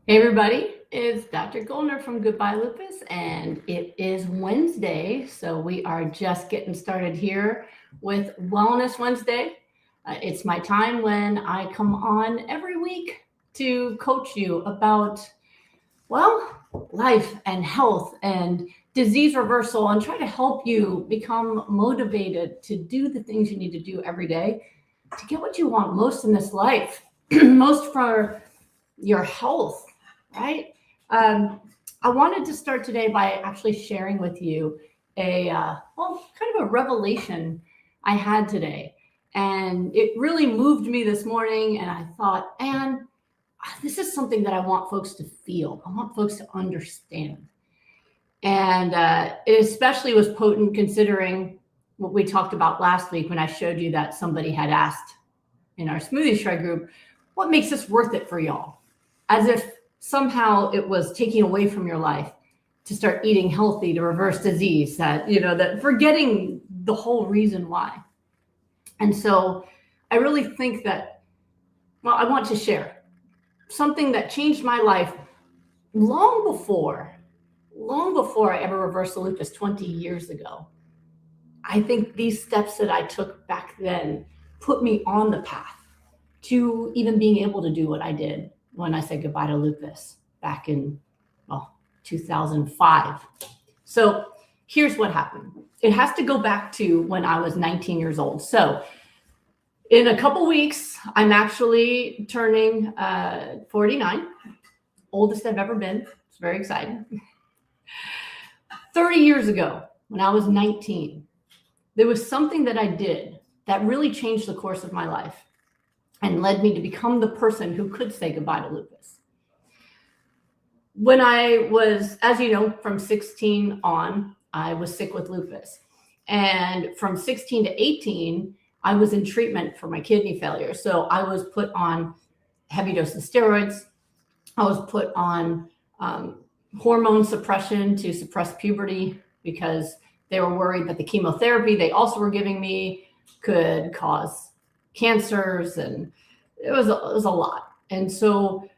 Hey everybody, it's Dr. Goldner from Goodbye Lupus, and it is Wednesday, so we are just getting started here with Wellness Wednesday. It's my time when I come on every week to coach you about, life and health and disease reversal and try to help you become motivated to do the things you need to do every day to get what you want most in this life, most for your health. Right? I wanted to start today by actually sharing with you kind of a revelation I had today. And it really moved me this morning. And I thought, man, this is something that I want folks to feel. I want folks to understand. And it especially was potent considering what we talked about last week when I showed you that somebody had asked in our Smoothie Shred group, what makes this worth it for y'all? As if somehow it was taking away from your life to start eating healthy, to reverse disease, that forgetting the whole reason why. And so I really think that, I want to share something that changed my life long before I ever reversed the lupus 20 years ago. I think these steps that I took back then put me on the path to even being able to do what I did when I said goodbye to lupus back in 2005. So here's what happened. It has to go back to when I was 19 years old. So in a couple weeks, I'm actually turning 49, oldest I've ever been. It's very exciting. 30 years ago, when I was 19, there was something that I did that really changed the course of my life and led me to become the person who could say goodbye to lupus. When I was, as you know, from 16 on, I was sick with lupus. And from 16 to 18, I was in treatment for my kidney failure. So I was put on heavy doses of steroids. I was put on hormone suppression to suppress puberty because they were worried that the chemotherapy they also were giving me could cause cancers, and it was a lot. And so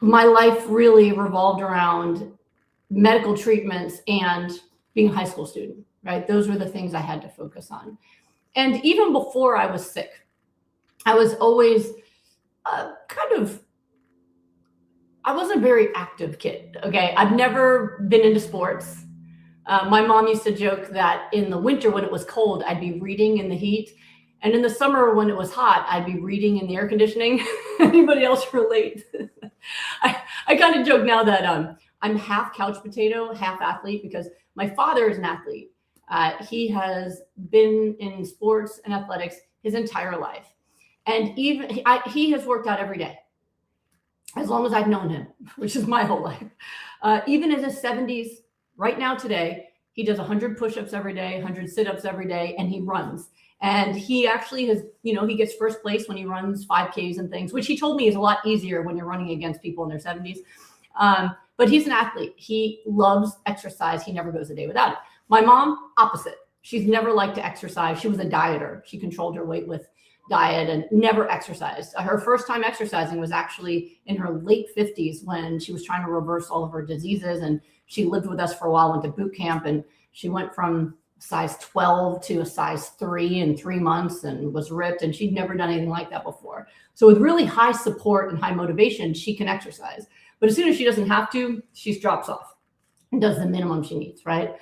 my life really revolved around medical treatments and being a high school student, right? Those were the things I had to focus on. And even before I was sick, I was always I was a very active kid, okay? I've never been into sports. My mom used to joke that in the winter when it was cold, I'd be reading in the heat. And in the summer when it was hot, I'd be reading in the air conditioning. Anybody else relate? I kind of joke now that I'm half couch potato, half athlete, because my father is an athlete. He has been in sports and athletics his entire life. And even he has worked out every day, as long as I've known him, which is my whole life. Even in his 70s, right now today, he does 100 push-ups every day, 100 sit-ups every day, and he runs. And he actually has, he gets first place when he runs 5Ks and things, which he told me is a lot easier when you're running against people in their 70s. But he's an athlete. He loves exercise. He never goes a day without it. My mom, opposite. She's never liked to exercise. She was a dieter. She controlled her weight with diet and never exercised. Her first time exercising was actually in her late 50s when she was trying to reverse all of her diseases. And she lived with us for a while, went to boot camp, and she went from size 12 to a size 3 in 3 months and was ripped, and she'd never done anything like that before. So with really high support and high motivation, she can exercise. But as soon as she doesn't have to, she drops off and does the minimum she needs, right?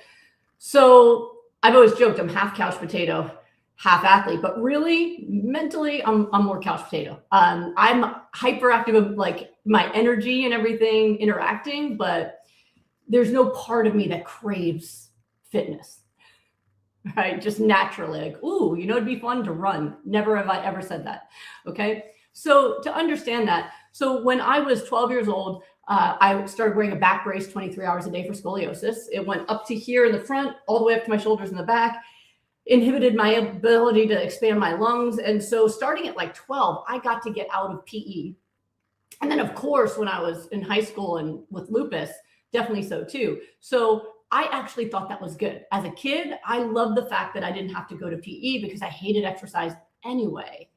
So I've always joked I'm half couch potato, half athlete, but really mentally I'm more couch potato. I'm hyperactive, like my energy and everything interacting, but there's no part of me that craves fitness. Right? Just naturally, like, ooh, it'd be fun to run. Never have I ever said that. Okay. So to understand that, so when I was 12 years old, I started wearing a back brace 23 hours a day for scoliosis. It went up to here in the front, all the way up to my shoulders in the back, inhibited my ability to expand my lungs. And so starting at like 12, I got to get out of PE. And then of course, when I was in high school and with lupus, definitely so too. So I actually thought that was good. As a kid, I loved the fact that I didn't have to go to PE because I hated exercise anyway.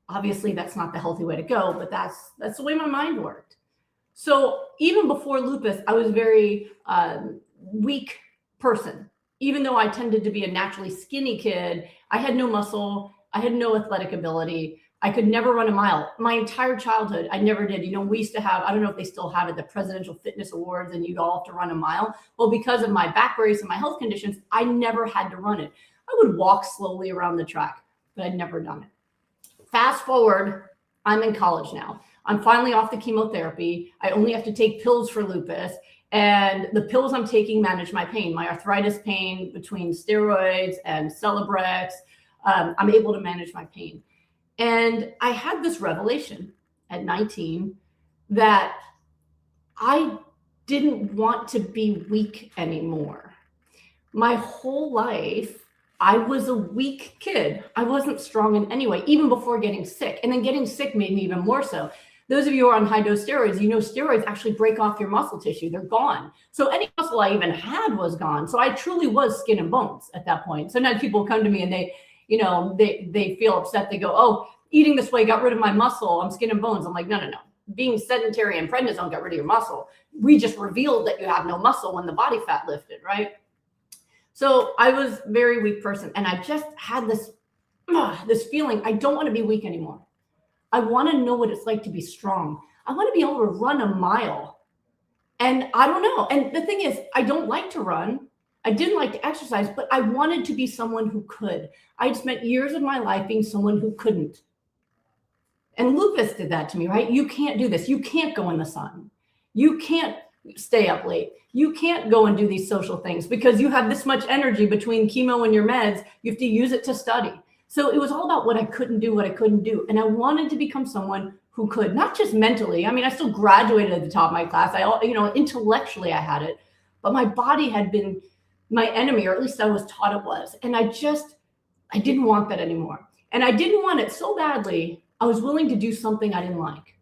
Obviously, that's not the healthy way to go, but that's the way my mind worked. So even before lupus, I was a very weak person. Even though I tended to be a naturally skinny kid, I had no muscle, I had no athletic ability. I could never run a mile. My entire childhood, I never did. We used to have, I don't know if they still have it, the Presidential Fitness Awards, and you'd all have to run a mile. Well, because of my back brace and my health conditions, I never had to run it. I would walk slowly around the track, but I'd never done it. Fast forward, I'm in college now. I'm finally off the chemotherapy. I only have to take pills for lupus. And the pills I'm taking manage my pain, my arthritis pain between steroids and Celebrex. I'm able to manage my pain. And I had this revelation at 19 that I didn't want to be weak anymore. My whole life, I was a weak kid. I wasn't strong in any way, even before getting sick. And then getting sick made me even more so. Those of you who are on high-dose steroids, steroids actually break off your muscle tissue. They're gone. So any muscle I even had was gone. So I truly was skin and bones at that point. Sometimes people come to me and they feel upset. They go, oh, eating this way got rid of my muscle. I'm skin and bones. I'm like, no. Being sedentary and prednisone got rid of your muscle. We just revealed that you have no muscle when the body fat lifted, right? So I was a very weak person. And I just had this feeling, I don't want to be weak anymore. I want to know what it's like to be strong. I want to be able to run a mile. And I don't know. And the thing is, I don't like to run. I didn't like to exercise, but I wanted to be someone who could. I'd spent years of my life being someone who couldn't. And lupus did that to me, right? You can't do this. You can't go in the sun. You can't stay up late. You can't go and do these social things because you have this much energy between chemo and your meds. You have to use it to study. So it was all about what I couldn't do. And I wanted to become someone who could, not just mentally. I mean, I still graduated at the top of my class. Intellectually I had it, but my body had been my enemy, or at least I was taught it was. And I didn't want that anymore. And I didn't want it so badly. I was willing to do something I didn't like,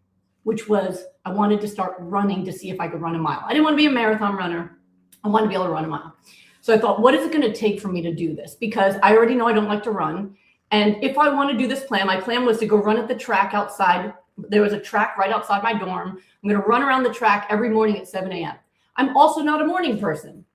which was I wanted to start running to see if I could run a mile. I didn't want to be a marathon runner. I wanted to be able to run a mile. So I thought, what is it going to take for me to do this? Because I already know I don't like to run. And if I want to do this plan, my plan was to go run at the track outside. There was a track right outside my dorm. I'm going to run around the track every morning at 7 a.m. I'm also not a morning person.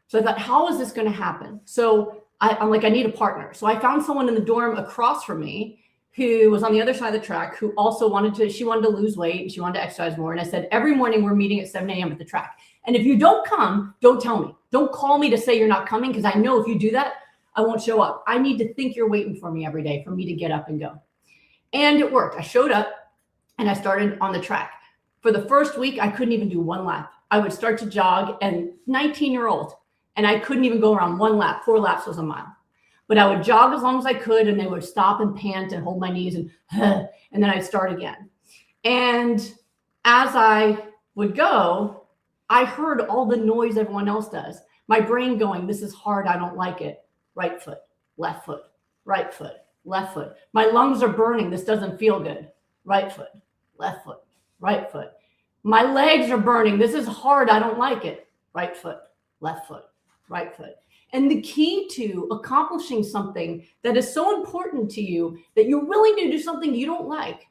So I thought, how is this going to happen? So I'm like, I need a partner. So I found someone in the dorm across from me who was on the other side of the track, who also wanted to lose weight and she wanted to exercise more. And I said, every morning we're meeting at 7 a.m. at the track. And if you don't come, don't tell me. Don't call me to say you're not coming, because I know if you do that, I won't show up. I need to think you're waiting for me every day for me to get up and go. And it worked. I showed up and I started on the track. For the first week, I couldn't even do one lap. I would start to jog, and 19-year-old, and I couldn't even go around one lap. 4 laps was a mile. But I would jog as long as I could, and they would stop and pant and hold my knees and then I'd start again. And as I would go, I heard all the noise everyone else does. My brain going, this is hard, I don't like it. Right foot, left foot, right foot, left foot. My lungs are burning. This doesn't feel good. Right foot, left foot, right foot. My legs are burning. This is hard. I don't like it. Right foot, left foot, right foot. And the key to accomplishing something that is so important to you that you're willing to do something you don't like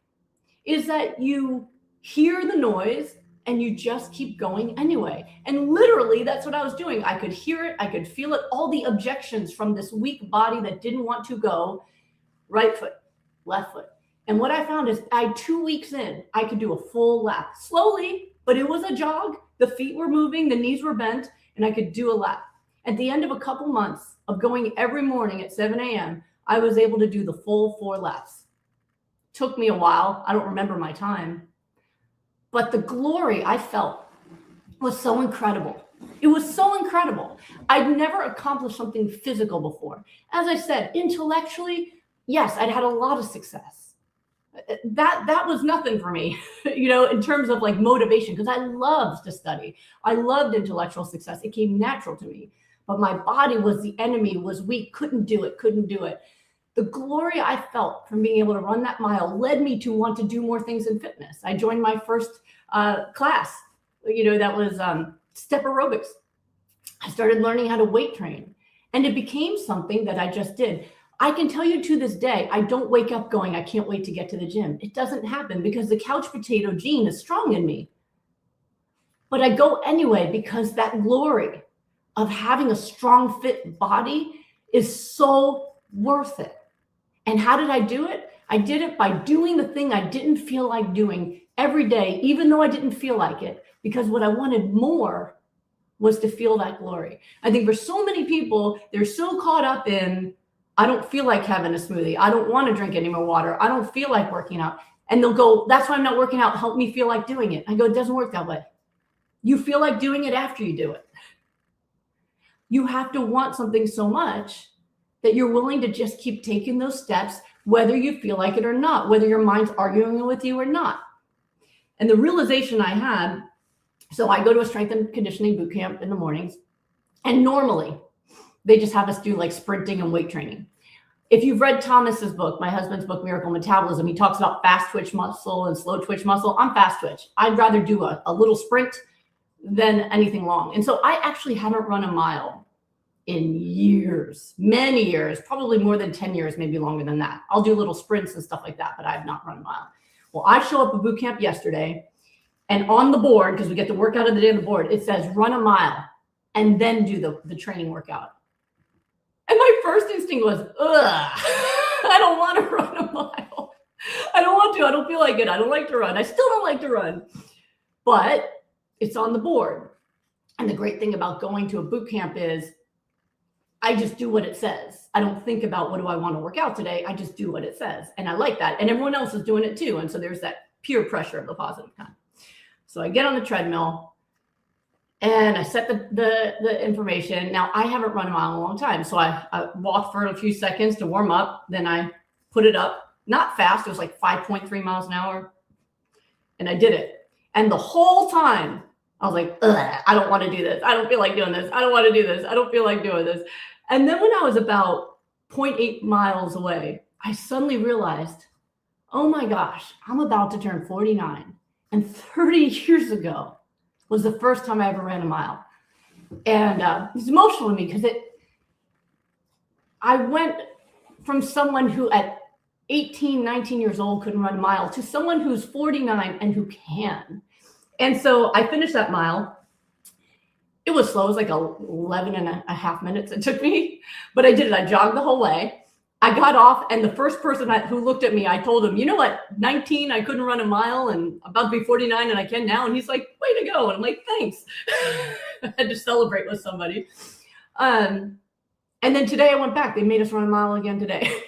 is that you hear the noise and you just keep going anyway. And literally, that's what I was doing. I could hear it. I could feel it. All the objections from this weak body that didn't want to go. Right foot, left foot. And what I found is 2 weeks in, I could do a full lap. Slowly, but it was a jog. The feet were moving, the knees were bent, and I could do a lap. At the end of a couple months of going every morning at 7 a.m., I was able to do the full 4 laps. Took me a while. I don't remember my time. But the glory I felt was so incredible. It was so incredible. I'd never accomplished something physical before. As I said, intellectually, yes, I'd had a lot of success. That was nothing for me, in terms of like motivation, because I loved to study. I loved intellectual success. It came natural to me. But my body was the enemy, was weak, couldn't do it. The glory I felt from being able to run that mile led me to want to do more things in fitness. I joined my first class, that was step aerobics. I started learning how to weight train, and it became something that I just did. I can tell you to this day, I don't wake up going, I can't wait to get to the gym. It doesn't happen because the couch potato gene is strong in me. But I go anyway because that glory of having a strong, fit body is so worth it. And how did I do it? I did it by doing the thing I didn't feel like doing every day, even though I didn't feel like it, because what I wanted more was to feel that glory. I think for so many people, they're so caught up in, I don't feel like having a smoothie. I don't want to drink any more water. I don't feel like working out. And they'll go, that's why I'm not working out. Help me feel like doing it. I go, it doesn't work that way. You feel like doing it after you do it. You have to want something so much that you're willing to just keep taking those steps, whether you feel like it or not, whether your mind's arguing with you or not. And the realization I had, so I go to a strength and conditioning boot camp in the mornings, and normally they just have us do like sprinting and weight training. If you've read Thomas's book, my husband's book, Miracle Metabolism, he talks about fast twitch muscle and slow twitch muscle. I'm fast twitch. I'd rather do a little sprint than anything long. And so I actually haven't run a mile in years, many years, probably more than 10 years, maybe longer than that. I'll do little sprints and stuff like that, but I've not run a mile. Well, I show up at boot camp yesterday, and on the board, because we get the workout of the day on the board, it says run a mile and then do the training workout. And my first instinct was, ugh, I don't want to run a mile. I don't want to. I don't feel like it. I don't like to run. I still don't like to run. But it's on the board. And the great thing about going to a boot camp is I just do what it says. I don't think about what do I want to work out today. I just do what it says. And I like that. And everyone else is doing it too. And so there's that peer pressure of the positive kind. So I get on the treadmill and I set the information. Now, I haven't run a mile in a long time. So I walked for a few seconds to warm up. Then I put it up, not fast. It was like 5.3 miles an hour. And I did it. And the whole time I was like, ugh, I don't want to do this. I don't feel like doing this. I don't want to do this. I don't feel like doing this. And then when I was about 0.8 miles away, I suddenly realized, oh my gosh, I'm about to turn 49. And 30 years ago was the first time I ever ran a mile. And it's emotional to me because I went from someone who at 18, 19 years old couldn't run a mile to someone who's 49 and who can. And so I finished that mile. It was slow. It was like 11 and a half minutes it took me, but I did it. I jogged the whole way. I got off, and the first person who looked at me, I told him, you know what, 19, I couldn't run a mile, and I'm about to be 49 and I can now. And he's like, way to go. And I'm like, thanks. I had to celebrate with somebody. And then today I went back. They made us run a mile again today.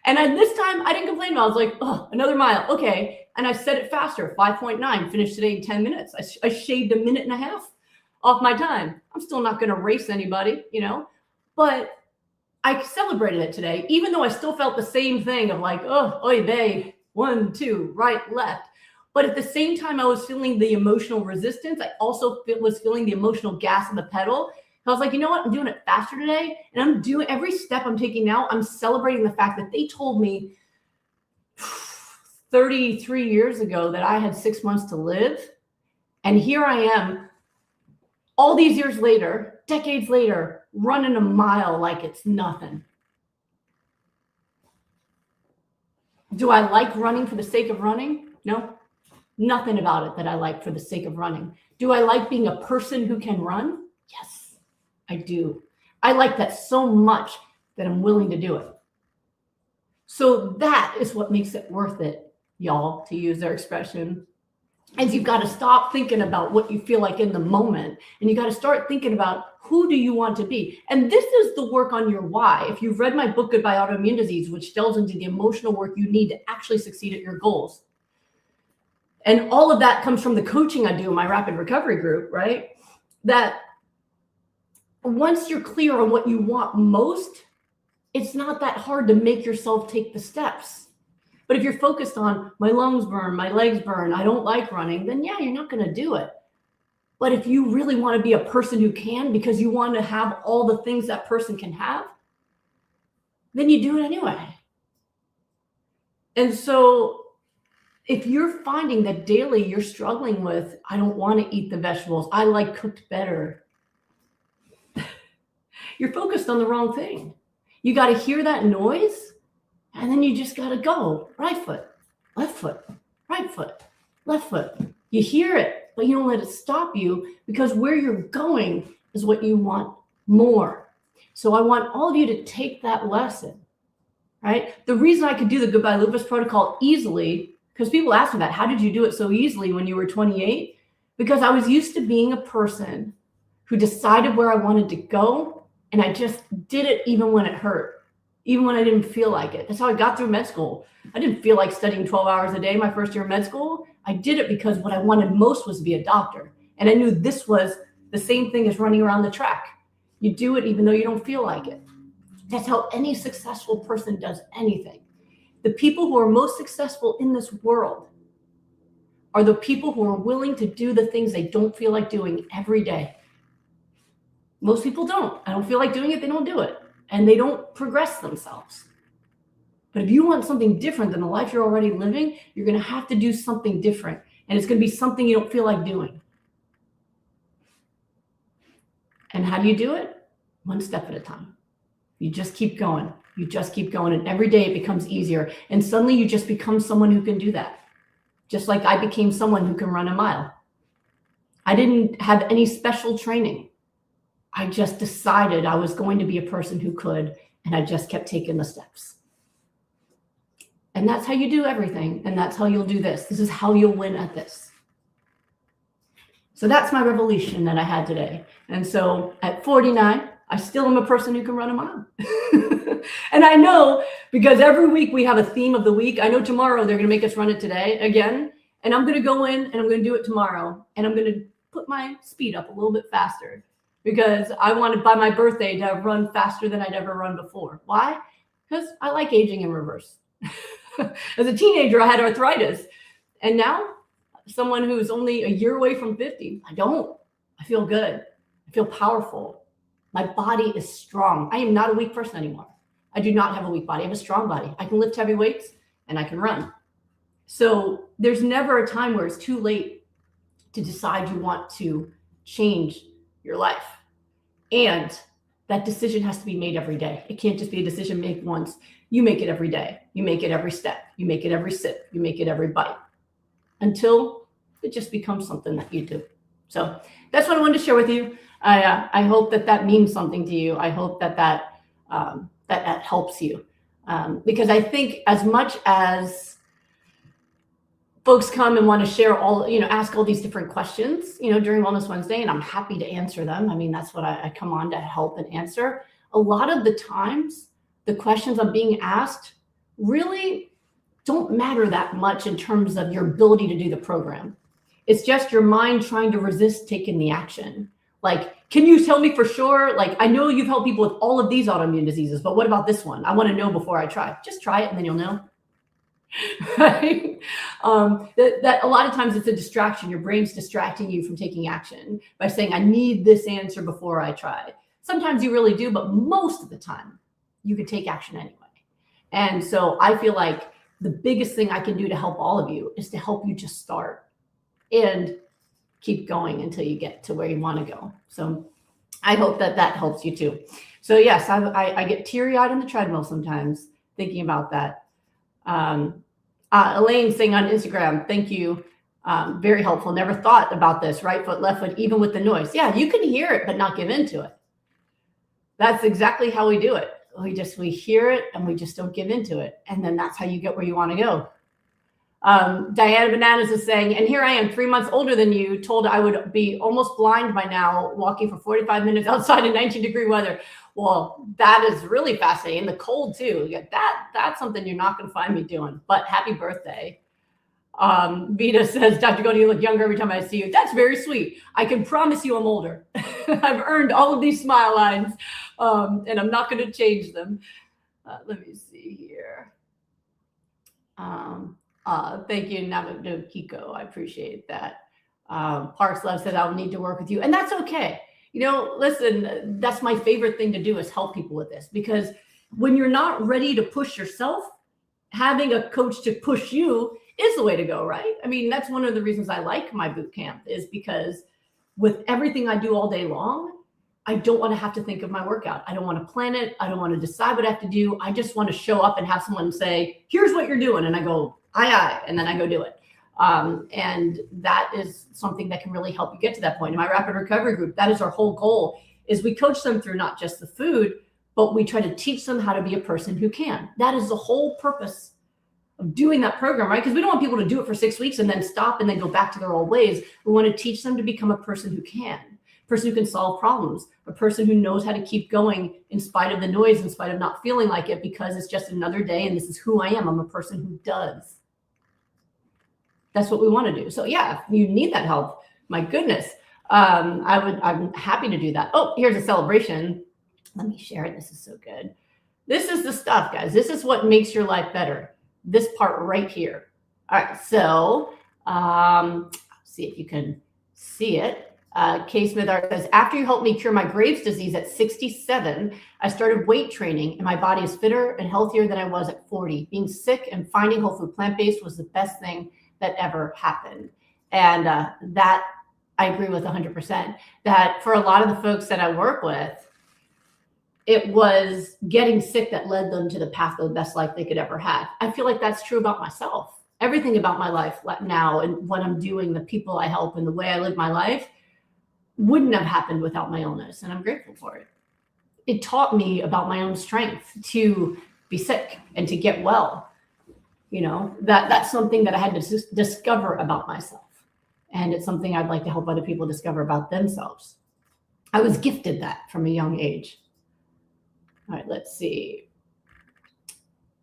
And this time I didn't complain. I was like, oh, another mile. Okay. And I set it faster, 5.9, finished today in 10 minutes. I shaved a minute and a half off my time. I'm still not going to race anybody, but I celebrated it today, even though I still felt the same thing of like, oh, oy vey, 1, 2, right, left. But at the same time, I was feeling the emotional resistance. I also was feeling the emotional gas on the pedal. I was like, you know what? I'm doing it faster today. And I'm doing every step I'm taking now. I'm celebrating the fact that they told me 33 years ago that I had 6 months to live. And here I am, all these years later, decades later, running a mile like it's nothing. Do I like running for the sake of running? No, nothing about it that I like for the sake of running. Do I like being a person who can run? Yes, I do. I like that so much that I'm willing to do it. So that is what makes it worth it, y'all, to use their expression. And you've got to stop thinking about what you feel like in the moment. And you got to start thinking about who do you want to be? And this is the work on your why. If you've read my book, Goodbye Autoimmune Disease, which delves into the emotional work you need to actually succeed at your goals. And all of that comes from the coaching I do in my rapid recovery group, right? That once you're clear on what you want most, it's not that hard to make yourself take the steps. But if you're focused on my lungs burn, my legs burn, I don't like running, then yeah, you're not going to do it. But if you really want to be a person who can, because you want to have all the things that person can have, then you do it anyway. And so if you're finding that daily you're struggling with, I don't want to eat the vegetables, I like cooked better, you're focused on the wrong thing. You got to hear that noise. And then you just got to go right foot, left foot, right foot, left foot, You hear it, but you don't let it stop you, because where you're going is what you want more. So I want all of you to take that lesson, right? The reason I could do the Goodbye Lupus protocol easily, because people ask me that, how did you do it so easily when you were 28? Because I was used to being a person who decided where I wanted to go, and I just did it even when it hurt, even when I didn't feel like it. That's how I got through med school. I didn't feel like studying 12 hours a day my first year of med school. I did it because what I wanted most was to be a doctor. And I knew this was the same thing as running around the track. You do it even though you don't feel like it. That's how any successful person does anything. The people who are most successful in this world are the people who are willing to do the things they don't feel like doing every day. Most people don't. I don't feel like doing it, they don't do it. And they don't progress themselves. But if you want something different than the life you're already living, you're going to have to do something different. And it's going to be something you don't feel like doing. And how do you do it? One step at a time. You just keep going. You just keep going. And every day it becomes easier. And suddenly you just become someone who can do that. Just like I became someone who can run a mile. I didn't have any special training. I just decided I was going to be a person who could, and I just kept taking the steps. And that's how you do everything. And that's how you'll do this. This is how you'll win at this. So that's my revelation that I had today. And so at 49, I still am a person who can run a mile. And I know, because every week we have a theme of the week. I know tomorrow they're going to make us run it today again. And I'm going to go in and I'm going to do it tomorrow. And I'm going to put my speed up a little bit faster, because I wanted by my birthday to have run faster than I'd ever run before. Why? Because I like aging in reverse. As a teenager, I had arthritis. And now, someone who's only a year away from 50, I don't. I feel good. I feel powerful. My body is strong. I am not a weak person anymore. I do not have a weak body. I have a strong body. I can lift heavy weights and I can run. So there's never a time where it's too late to decide you want to change your life. And that decision has to be made every day. It can't just be a decision made once. You make it every day. You make it every step. You make it every sip. You make it every bite, until it just becomes something that you do. So that's what I wanted to share with you. I hope that means something to you. I hope that helps you. Because I think as much as folks come and want to share ask all these different questions, during Wellness Wednesday, and I'm happy to answer them. I mean, that's what I come on to help and answer. A lot of the times, the questions I'm being asked really don't matter that much in terms of your ability to do the program. It's just your mind trying to resist taking the action. Like, can you tell me for sure? Like, I know you've helped people with all of these autoimmune diseases, but what about this one? I want to know before I try. Just try it and then you'll know. Right? That a lot of times it's a distraction. Your brain's distracting you from taking action by saying, I need this answer before I try. Sometimes you really do, but most of the time you can take action anyway. And so I feel like the biggest thing I can do to help all of you is to help you just start and keep going until you get to where you want to go. So I hope that helps you too. So yes, I get teary-eyed on the treadmill sometimes thinking about that. Elaine saying on Instagram, thank you. Very helpful. Never thought about this. Right foot, left foot, even with the noise. Yeah, you can hear it, but not give into it. That's exactly how we do it. We hear it and we just don't give into it. And then that's how you get where you want to go. Diana Bananas is saying, and here I am 3 months older than you, told I would be almost blind by now, walking for 45 minutes outside in 19-degree weather. Well, that is really fascinating. The cold too. That's something you're not going to find me doing, but happy birthday. Vita says, Dr. Goldner, you look younger every time I see you. That's very sweet. I can promise you I'm older. I've earned all of these smile lines, and I'm not going to change them. Let me see here. Thank you, Navigno Kiko. I appreciate that. Parks Love said, I'll need to work with you. And that's okay. Listen, that's my favorite thing to do is help people with this, because when you're not ready to push yourself, having a coach to push you is the way to go, right? I mean, that's one of the reasons I like my boot camp, is because with everything I do all day long, I don't want to have to think of my workout. I don't want to plan it. I don't want to decide what I have to do. I just want to show up and have someone say, here's what you're doing. And I go, aye, and then I go do it. And that is something that can really help you get to that point. In my rapid recovery group, that is our whole goal, is we coach them through not just the food, but we try to teach them how to be a person who can. That is the whole purpose of doing that program, right? Because we don't want people to do it for 6 weeks and then stop and then go back to their old ways. We want to teach them to become a person who can, a person who can solve problems, a person who knows how to keep going in spite of the noise, in spite of not feeling like it, because it's just another day and this is who I am. I'm a person who does. That's what we want to do. So yeah, if you need that help, my goodness, I'm happy to do that. Oh, here's a celebration. Let me share it. This is so good. This is the stuff, guys. This is what makes your life better. This part right here. All right. So see if you can see it. Kay Smith says, after you helped me cure my Graves' disease at 67, I started weight training and my body is fitter and healthier than I was at 40. Being sick and finding whole food plant-based was the best thing that ever happened. And that I agree with 100%. That for a lot of the folks that I work with, it was getting sick that led them to the path of the best life they could ever have. I feel like that's true about myself. Everything about my life now and what I'm doing, the people I help and the way I live my life wouldn't have happened without my illness. And I'm grateful for it. It taught me about my own strength to be sick and to get well. You know, that's something that I had to discover about myself. And it's something I'd like to help other people discover about themselves. I was gifted that from a young age. All right, let's see.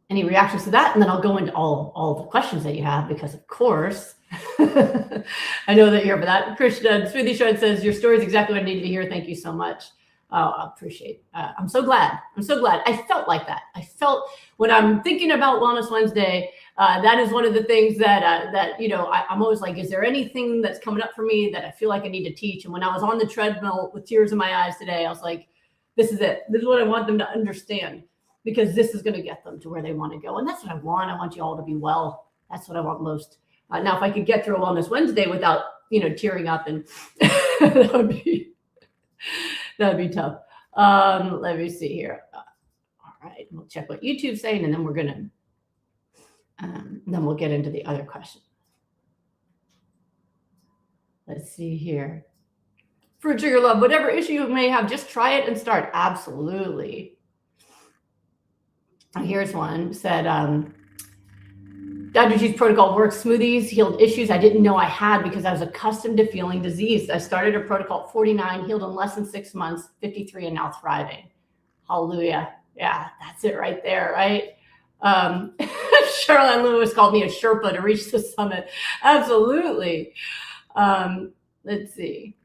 Any reactions to that? And then I'll go into all the questions that you have, because of course, I know that you're here for that. Krishna Smoothie Shred says, your story is exactly what I needed to hear. Thank you so much. Oh, I appreciate it. I'm so glad. I'm so glad. I felt like that. I felt when I'm thinking about Wellness Wednesday, that is one of the things that you know, I'm always like, is there anything that's coming up for me that I feel like I need to teach? And when I was on the treadmill with tears in my eyes today, I was like, this is it. This is what I want them to understand, because this is going to get them to where they want to go. And that's what I want. I want you all to be well. That's what I want most. Now, if I could get through a Wellness Wednesday without, you know, tearing up, and that would be tough. Let me see here. All right, we'll check what YouTube's saying, and then we're gonna, then we'll get into the other question. Let's see here. Fruit Sugar Love, whatever issue you may have, just try it and start. Absolutely. Here's one said, Dr. G's protocol works. Smoothies healed issues I didn't know I had because I was accustomed to feeling diseased. I started a protocol at 49, healed in less than 6 months, 53, and now thriving. Hallelujah. Yeah, that's it right there, right? Charlotte Lewis called me a Sherpa to reach the summit. Absolutely. Let's see.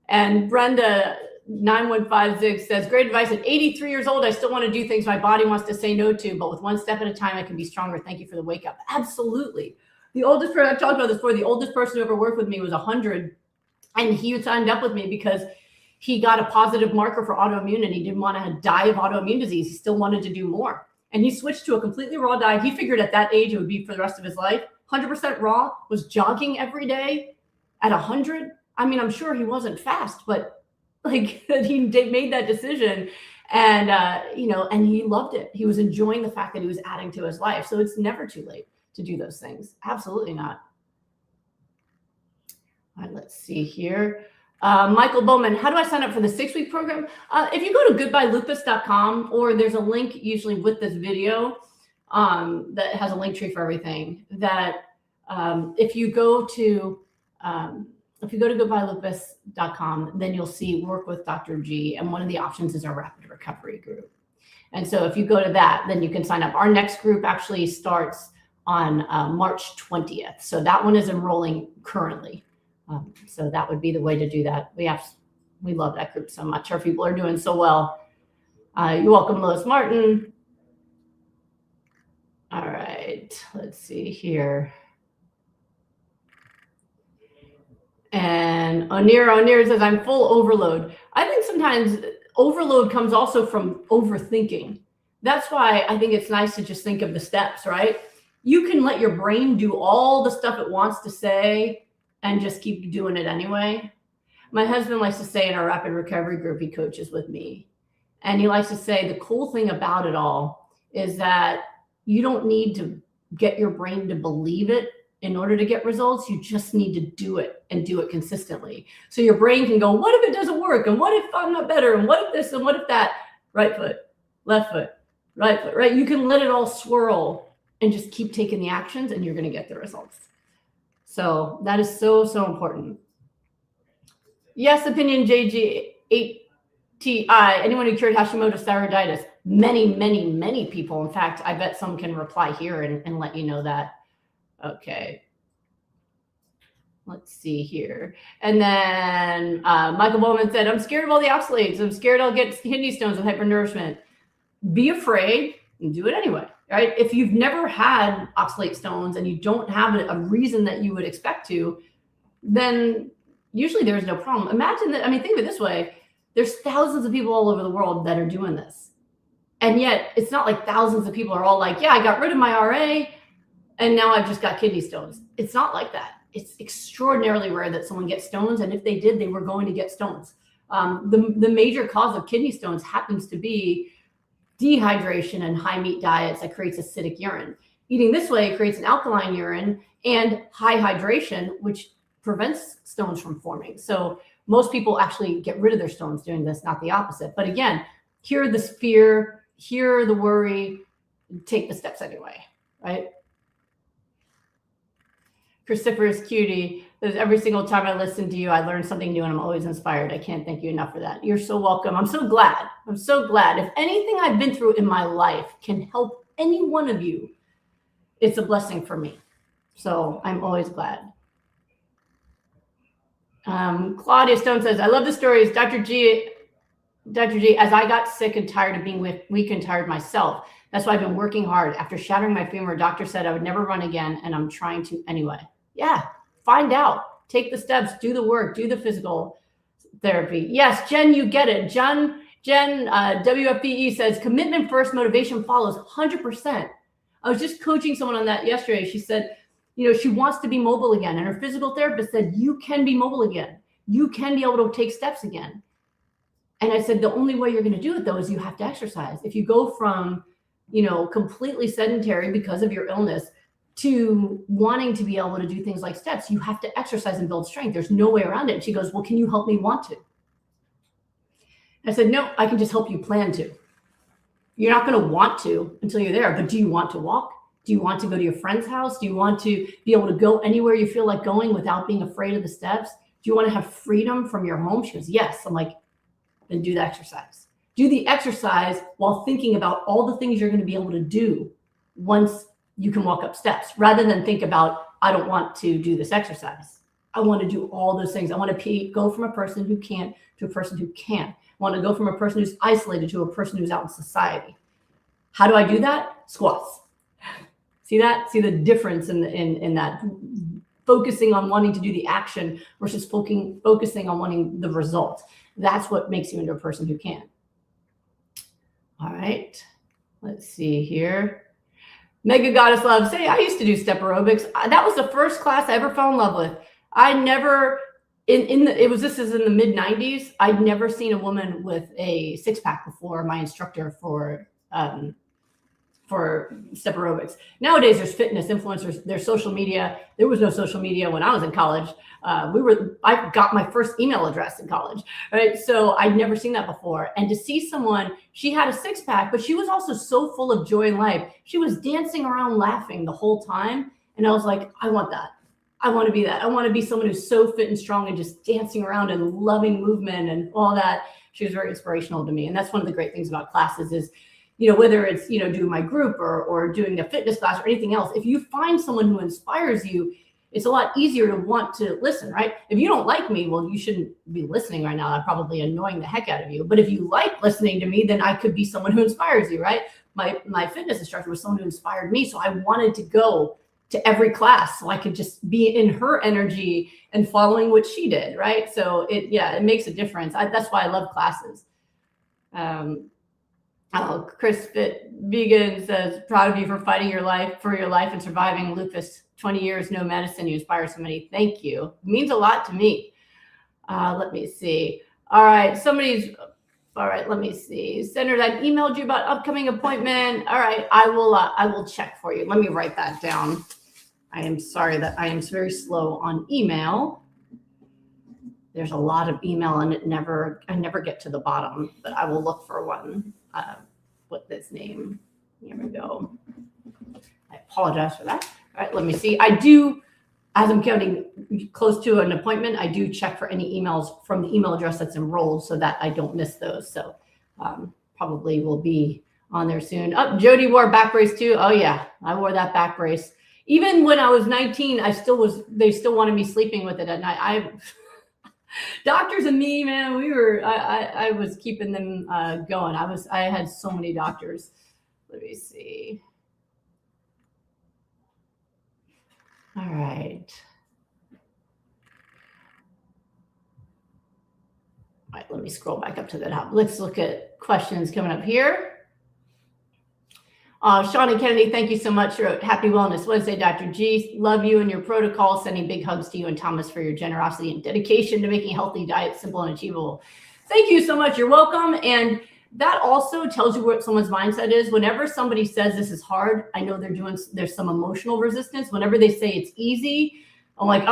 And Brenda 9156 says, great advice. At 83 years old, I still want to do things my body wants to say no to, but with one step at a time, I can be stronger. Thank you for the wake up. Absolutely. The oldest person, I've talked about this before, the oldest person who ever worked with me was 100. And he signed up with me because he got a positive marker for autoimmune and he didn't want to die of autoimmune disease. He still wanted to do more. And he switched to a completely raw diet. He figured at that age it would be for the rest of his life. 100% raw, was jogging every day at 100. I mean, I'm sure he wasn't fast, but like he made that decision, and you know, and he loved it. He was enjoying the fact that he was adding to his life. So it's never too late to do those things. Absolutely not. All right, let's see here. Michael Bowman, how do I sign up for the 6-week program? If you go to goodbyelupus.com, or there's a link usually with this video that has a link tree for everything. That if you go to goodbyelupus.com, then you'll see work with Dr. G, and one of the options is our rapid recovery group. And so if you go to that, then you can sign up. Our next group actually starts on March 20th. So that one is enrolling currently. So that would be the way to do that. We love that group so much. Our people are doing so well. You're welcome, Lois Martin. All right, let's see here. And Onir says, I'm full overload. I think sometimes overload comes also from overthinking. That's why I think it's nice to just think of the steps, right? You can let your brain do all the stuff it wants to say and just keep doing it anyway. My husband likes to say in our rapid recovery group, he coaches with me, and he likes to say the cool thing about it all is that you don't need to get your brain to believe it In order to get results, you just need to do it and do it consistently. So your brain can go, what if it doesn't work? And what if I'm not better? And what if this and what if that? Right foot, left foot, right foot, right? You can let it all swirl and just keep taking the actions and you're going to get the results. So that is so, so important. Yes, opinion JG8TI. Anyone who cured Hashimoto's thyroiditis? Many, many, many people. In fact, I bet some can reply here and let you know that. Okay. Let's see here. And then Michael Bowman said, I'm scared of all the oxalates. I'm scared I'll get kidney stones with hypernourishment. Be afraid and do it anyway, right? If you've never had oxalate stones and you don't have a reason that you would expect to, then usually there's no problem. Imagine that, I mean, think of it this way. There's thousands of people all over the world that are doing this. And yet it's not like thousands of people are all like, yeah, I got rid of my RA and now I've just got kidney stones. It's not like that. It's extraordinarily rare that someone gets stones. And if they did, they were going to get stones. The major cause of kidney stones happens to be dehydration and high meat diets that creates acidic urine. Eating this way creates an alkaline urine and high hydration, which prevents stones from forming. So most people actually get rid of their stones doing this, not the opposite. But again, hear the fear, hear the worry, take the steps anyway, right? Christopher's cutie says, every single time I listen to you, I learn something new and I'm always inspired. I can't thank you enough for that. You're so welcome. I'm so glad. I'm so glad. If anything I've been through in my life can help any one of you, it's a blessing for me. So I'm always glad. Claudia Stone says, I love the stories. Dr. G, as I got sick and tired of being weak and tired myself, that's why I've been working hard. After shattering my femur, a doctor said I would never run again, and I'm trying to anyway. Yeah, find out. Take the steps. Do the work. Do the physical therapy. Yes, Jen, you get it. Jen, WFBE says, commitment first, motivation follows. 100%. I was just coaching someone on that yesterday. She said, you know, she wants to be mobile again. And her physical therapist said, you can be mobile again. You can be able to take steps again. And I said, the only way you're going to do it, though, is you have to exercise. If you go from, you know, completely sedentary because of your illness to wanting to be able to do things like steps, you have to exercise and build strength. There's no way around it. And she goes, well, can you help me want to? I said, no, I can just help you plan to. You're not going to want to until you're there. But do you want to walk? Do you want to go to your friend's house? Do you want to be able to go anywhere you feel like going without being afraid of the steps? Do you want to have freedom from your home? She goes, yes. I'm like, then do the exercise. Do the exercise while thinking about all the things you're going to be able to do once you can walk up steps, rather than think about, I don't want to do this exercise. I want to do all those things. I want to go from a person who can't to a person who can. I want to go from a person who's isolated to a person who's out in society. How do I do that? Squats. See that? See the difference in that? Focusing on wanting to do the action versus focusing on wanting the result. That's what makes you into a person who can. All right. Let's see here. Mega Goddess Love, say, I used to do step aerobics. That was the first class I ever fell in love with. I never, this is in the mid 90s. I'd never seen a woman with a six pack before my instructor for step aerobics. Nowadays, there's fitness influencers, there's social media. There was no social media when I was in college. I got my first email address in college, right? So I'd never seen that before. And to see someone, she had a six pack, but she was also so full of joy in life. She was dancing around laughing the whole time. And I was like, I want that. I want to be that. I want to be someone who's so fit and strong and just dancing around and loving movement and all that. She was very inspirational to me. And that's one of the great things about classes is, you know, whether it's, you know, doing my group or doing a fitness class or anything else, if you find someone who inspires you, it's a lot easier to want to listen, right? If you don't like me, well, you shouldn't be listening right now. I'm probably annoying the heck out of you. But if you like listening to me, then I could be someone who inspires you, right? My fitness instructor was someone who inspired me. So I wanted to go to every class so I could just be in her energy and following what she did, right? So it makes a difference. That's why I love classes. Chris Fit Vegan says, proud of you for fighting for your life and surviving lupus. 20 years, no medicine. You inspire so many. Thank you. It means a lot to me. Let me see. All right. Let me see. Senator, I emailed you about upcoming appointment. All right. I will check for you. Let me write that down. I am sorry that I am very slow on email. There's a lot of email and I never get to the bottom, but I will look for one with this name. Here we go. I apologize for that. All right, let me see. I do, as I'm getting close to an appointment, I do check for any emails from the email address that's enrolled so that I don't miss those. So probably will be on there soon. Oh, Jody wore a back brace too. Oh yeah, I wore that back brace. Even when I was 19, they still wanted me sleeping with it at night. Doctors and me, man, I was keeping them going. I had so many doctors. Let me see. All right. All right, let me scroll back up to the top. Let's look at questions coming up here. Shawnee Kennedy, thank you so much. Happy Wellness Wednesday, Dr. G. Love you and your protocol. Sending big hugs to you and Thomas for your generosity and dedication to making healthy diets simple and achievable. Thank you so much. You're welcome. And that also tells you what someone's mindset is. Whenever somebody says this is hard, I know there's some emotional resistance. Whenever they say it's easy, I'm like,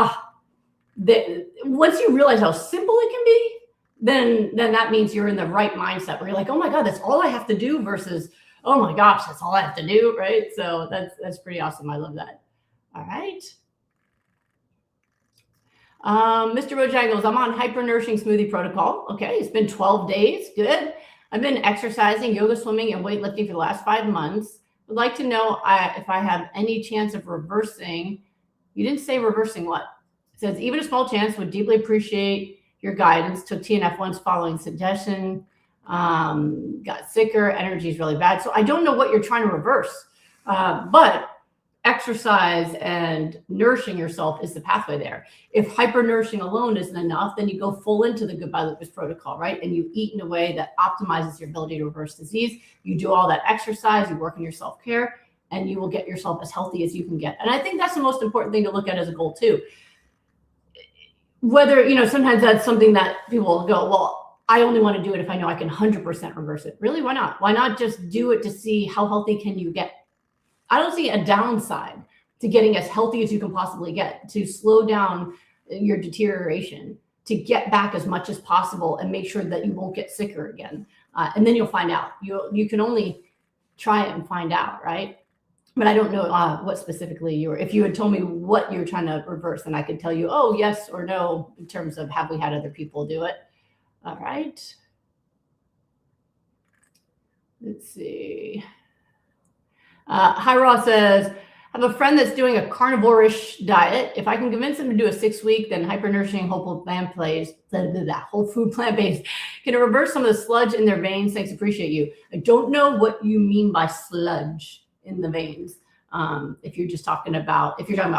once you realize how simple it can be, then that means you're in the right mindset where you're like, oh my God, that's all I have to do versus, oh my gosh, that's all I have to do, right? So that's pretty awesome. I love that. All right. Mr. Bojangles, I'm on hyper-nourishing smoothie protocol. Okay, it's been 12 days. Good. I've been exercising, yoga, swimming, and weightlifting for the last 5 months. Would like to know if I have any chance of reversing. You didn't say reversing what? It says, even a small chance, would deeply appreciate your guidance. Took TNF once following suggestion. Got sicker, energy is really bad. So I don't know what you're trying to reverse, but exercise and nourishing yourself is the pathway there. If hyper-nourishing alone isn't enough, then you go full into the Goodbye Lupus protocol, right? And you eat in a way that optimizes your ability to reverse disease. You do all that exercise, you work on your self-care, and you will get yourself as healthy as you can get. And I think that's the most important thing to look at as a goal too. Whether, sometimes that's something that people will go, well, I only want to do it if I know I can 100% reverse it. Really, why not? Why not just do it to see how healthy can you get? I don't see a downside to getting as healthy as you can possibly get, to slow down your deterioration, to get back as much as possible and make sure that you won't get sicker again. And then you'll find out. You can only try it and find out, right? But I don't know what specifically if you had told me what you're trying to reverse, then I could tell you, oh, yes or no, in terms of have we had other people do it. All right. Let's see. Hyra says, I have a friend that's doing a carnivore-ish diet. If I can convince him to do a 6-week, then hyper-nourishing whole food plant-based, can it reverse some of the sludge in their veins? Thanks, appreciate you. I don't know what you mean by sludge in the veins. If you're talking about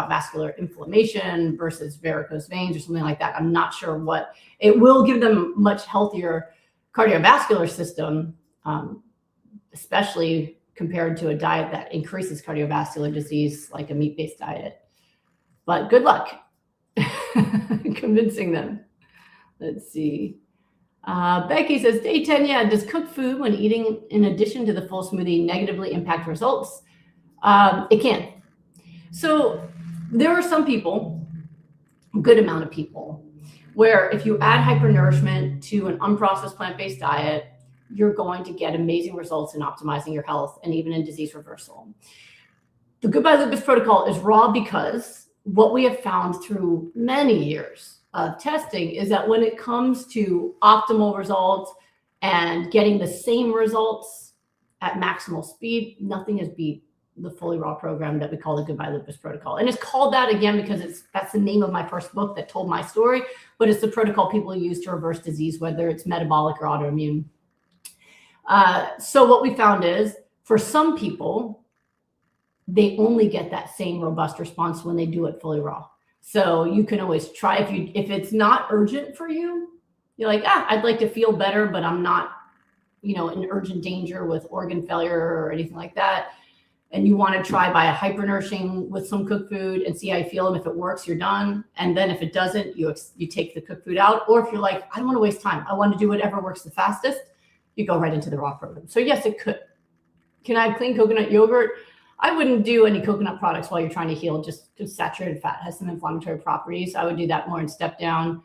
vascular inflammation versus varicose veins or something like that, I'm not sure what. It will give them a much healthier cardiovascular system, especially compared to a diet that increases cardiovascular disease, like a meat-based diet. But good luck convincing them. Let's see. Becky says, day 10, yeah, does cooked food when eating in addition to the full smoothie negatively impact results? It can. So there are some people, a good amount of people, where if you add hypernourishment to an unprocessed plant-based diet, you're going to get amazing results in optimizing your health and even in disease reversal. The Goodbye Lupus protocol is raw because what we have found through many years of testing is that when it comes to optimal results and getting the same results at maximal speed, nothing has beat the fully raw program that we call the Goodbye Lupus protocol. And it's called that again because that's the name of my first book that told my story, but it's the protocol people use to reverse disease, whether it's metabolic or autoimmune. So what we found is for some people, they only get that same robust response when they do it fully raw. So you can always try if it's not urgent for you, you're like, I'd like to feel better, but I'm not, in urgent danger with organ failure or anything like that. And you want to try by a hypernourishing with some cooked food and see how you feel. And if it works, you're done. And then if it doesn't, you take the cooked food out. Or if you're like, I don't want to waste time, I want to do whatever works the fastest, you go right into the raw program. So yes, it could. Can I have clean coconut yogurt? I wouldn't do any coconut products while you're trying to heal, just because saturated fat has some inflammatory properties. I would do that more in step down.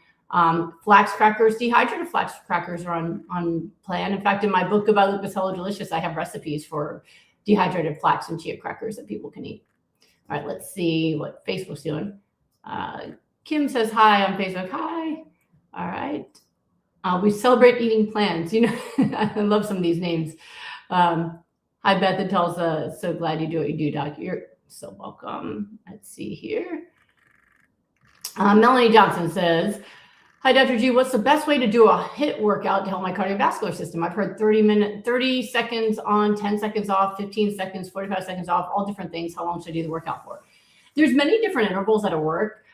Flax crackers, dehydrated flax crackers are on plan. In fact, in my book Goodbye Lupus, Hello Delicious, I have recipes for dehydrated flax and chia crackers that people can eat. All right, let's see what Facebook's doing. Kim says hi on Facebook. Hi. All right. We celebrate eating plans. You know, I love some of these names. Hi, Beth. It tells so glad you do what you do, Doc. You're so welcome. Let's see here. Melanie Johnson says, hi, Dr. G. What's the best way to do a HIIT workout to help my cardiovascular system? I've heard 30 seconds on, 10 seconds off, 15 seconds, 45 seconds off, all different things. How long should I do the workout for? There's many different intervals that'll work.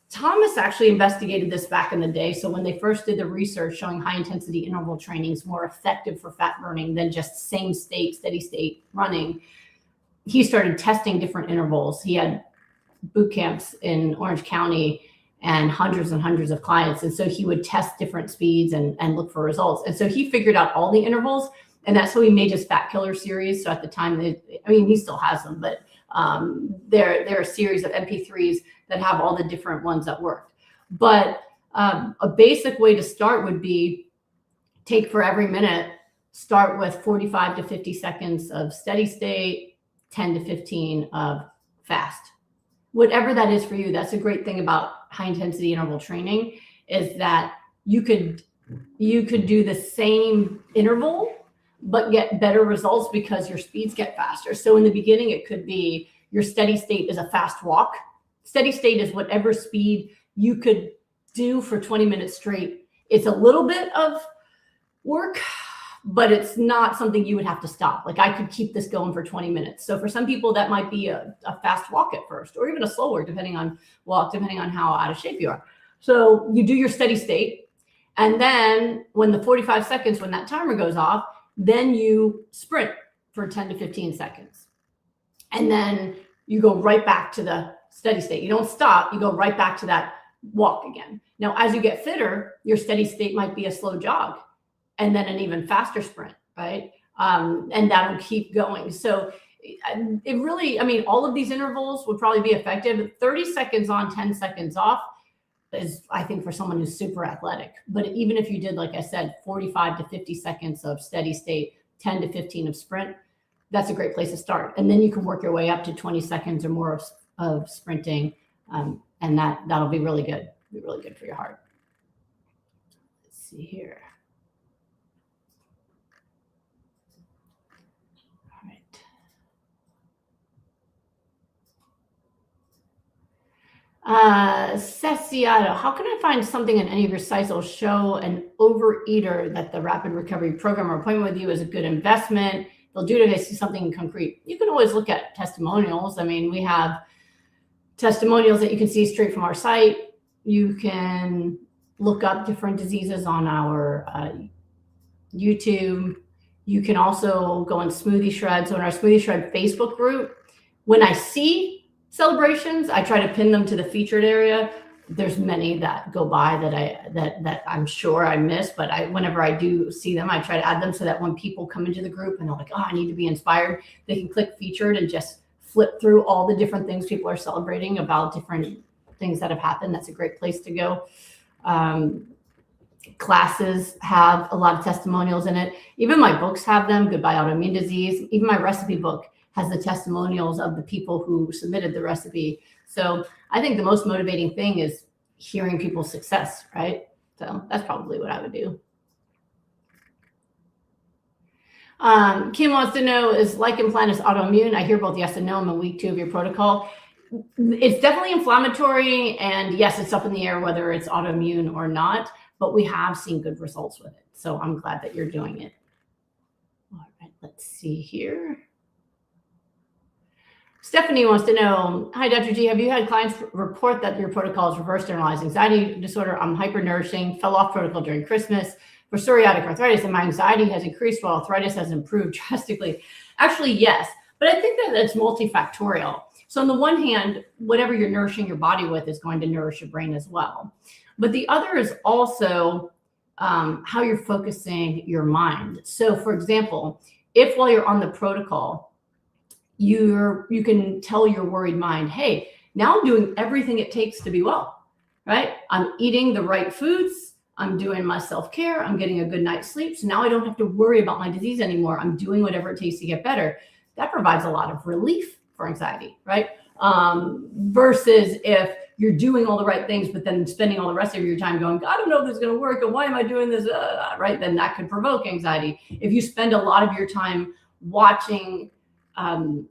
Thomas actually investigated this back in the day. So when they first did the research showing high intensity interval training is more effective for fat burning than just same state, steady state running, he started testing different intervals. He had boot camps in Orange County and hundreds of clients. And so he would test different speeds and look for results. And so he figured out all the intervals, and that's how he made his Fat Killer series. So at the time, he still has them, but they're a series of MP3s that have all the different ones that worked. But a basic way to start would be take for every minute, start with 45 to 50 seconds of steady state, 10 to 15 of fast. Whatever that is for you, that's a great thing about high intensity interval training, is that you could do the same interval but get better results because your speeds get faster. So in the beginning, it could be your steady state is a fast walk. Steady state is whatever speed you could do for 20 minutes straight. It's a little bit of work, but it's not something you would have to stop. Like, I could keep this going for 20 minutes. So for some people, that might be a fast walk at first, or even a slower, depending on how out of shape you are. So you do your steady state. And then when the 45 seconds, when that timer goes off, then you sprint for 10 to 15 seconds. And then you go right back to the steady state. You don't stop, you go right back to that walk again. Now, as you get fitter, your steady state might be a slow jog and then an even faster sprint, right? And that'll keep going. So it really, all of these intervals would probably be effective. 30 seconds on, 10 seconds off is, I think, for someone who's super athletic. But even if you did, like I said, 45 to 50 seconds of steady state, 10 to 15 of sprint, that's a great place to start. And then you can work your way up to 20 seconds or more of sprinting. And that'll be really good. Be really good for your heart. Let's see here. All right. Ceciato, how can I find something in any of your sites that will show an overeater that the rapid recovery program or appointment with you is a good investment? They'll do it if they see something concrete. You can always look at testimonials. We have testimonials that you can see straight from our site. You can look up different diseases on our YouTube. You can also go on Smoothie Shred. So in our Smoothie Shred Facebook group, when I see celebrations, I try to pin them to the featured area. There's many that go by that I'm sure I miss, but whenever I do see them, I try to add them so that when people come into the group and they're like, oh, I need to be inspired, they can click featured and just flip through all the different things people are celebrating about different things that have happened. That's a great place to go. Classes have a lot of testimonials in it. Even my books have them. Goodbye Autoimmune Disease. Even my recipe book has the testimonials of the people who submitted the recipe. So I think the most motivating thing is hearing people's success, right? So that's probably what I would do. Kim wants to know, is lichen planus autoimmune? I hear both yes and no. I'm in week 2 of your protocol. It's definitely inflammatory, and yes, it's up in the air whether it's autoimmune or not, but we have seen good results with it. So I'm glad that you're doing it. All right, let's see here. Stephanie wants to know, hi, Dr. G, have you had clients report that your protocol has reversed generalized anxiety disorder? I'm hypernourishing, fell off protocol during Christmas for psoriatic arthritis, and my anxiety has increased while arthritis has improved drastically. Actually, yes, but I think that it's multifactorial. So on the one hand, whatever you're nourishing your body with is going to nourish your brain as well. But the other is also how you're focusing your mind. So for example, if while you're on the protocol, you can tell your worried mind, hey, now I'm doing everything it takes to be well, right? I'm eating the right foods. I'm doing my self-care. I'm getting a good night's sleep. So now I don't have to worry about my disease anymore. I'm doing whatever it takes to get better. That provides a lot of relief for anxiety, right? Versus if you're doing all the right things, but then spending all the rest of your time going, I don't know if this is going to work, and why am I doing this, right? Then that could provoke anxiety. If you spend a lot of your time watching and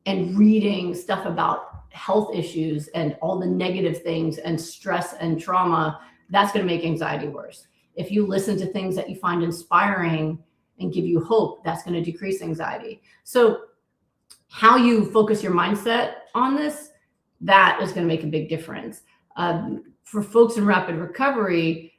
reading stuff about health issues and all the negative things and stress and trauma, that's going to make anxiety worse. If you listen to things that you find inspiring and give you hope, that's going to decrease anxiety. So how you focus your mindset on this, that is going to make a big difference. For folks in rapid recovery,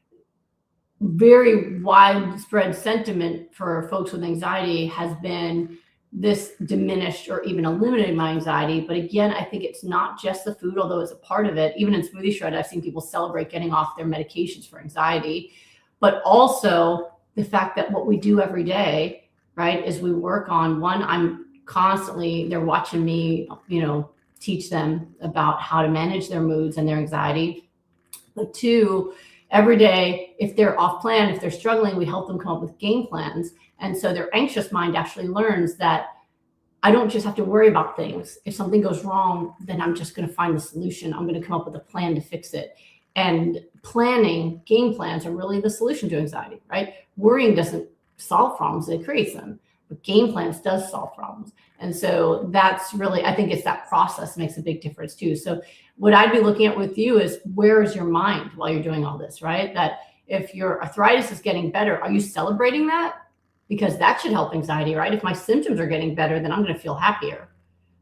very widespread sentiment for folks with anxiety has been this diminished or even eliminated my anxiety. But again, I think it's not just the food, although it's a part of it. Even in Smoothie Shred, I've seen people celebrate getting off their medications for anxiety, but also the fact that what we do every day, right, is we work on one, I'm constantly, they're watching me, teach them about how to manage their moods and their anxiety. But two, every day, if they're off plan, if they're struggling, we help them come up with game plans. And so their anxious mind actually learns that I don't just have to worry about things. If something goes wrong, then I'm just going to find the solution. I'm going to come up with a plan to fix it. And planning, game plans are really the solution to anxiety, right? Worrying doesn't solve problems, it creates them. But game plans does solve problems. And so that's really, I think it's that process makes a big difference too. So what I'd be looking at with you is, where is your mind while you're doing all this, right? That if your arthritis is getting better, are you celebrating that? Because that should help anxiety, right? If my symptoms are getting better, then I'm going to feel happier.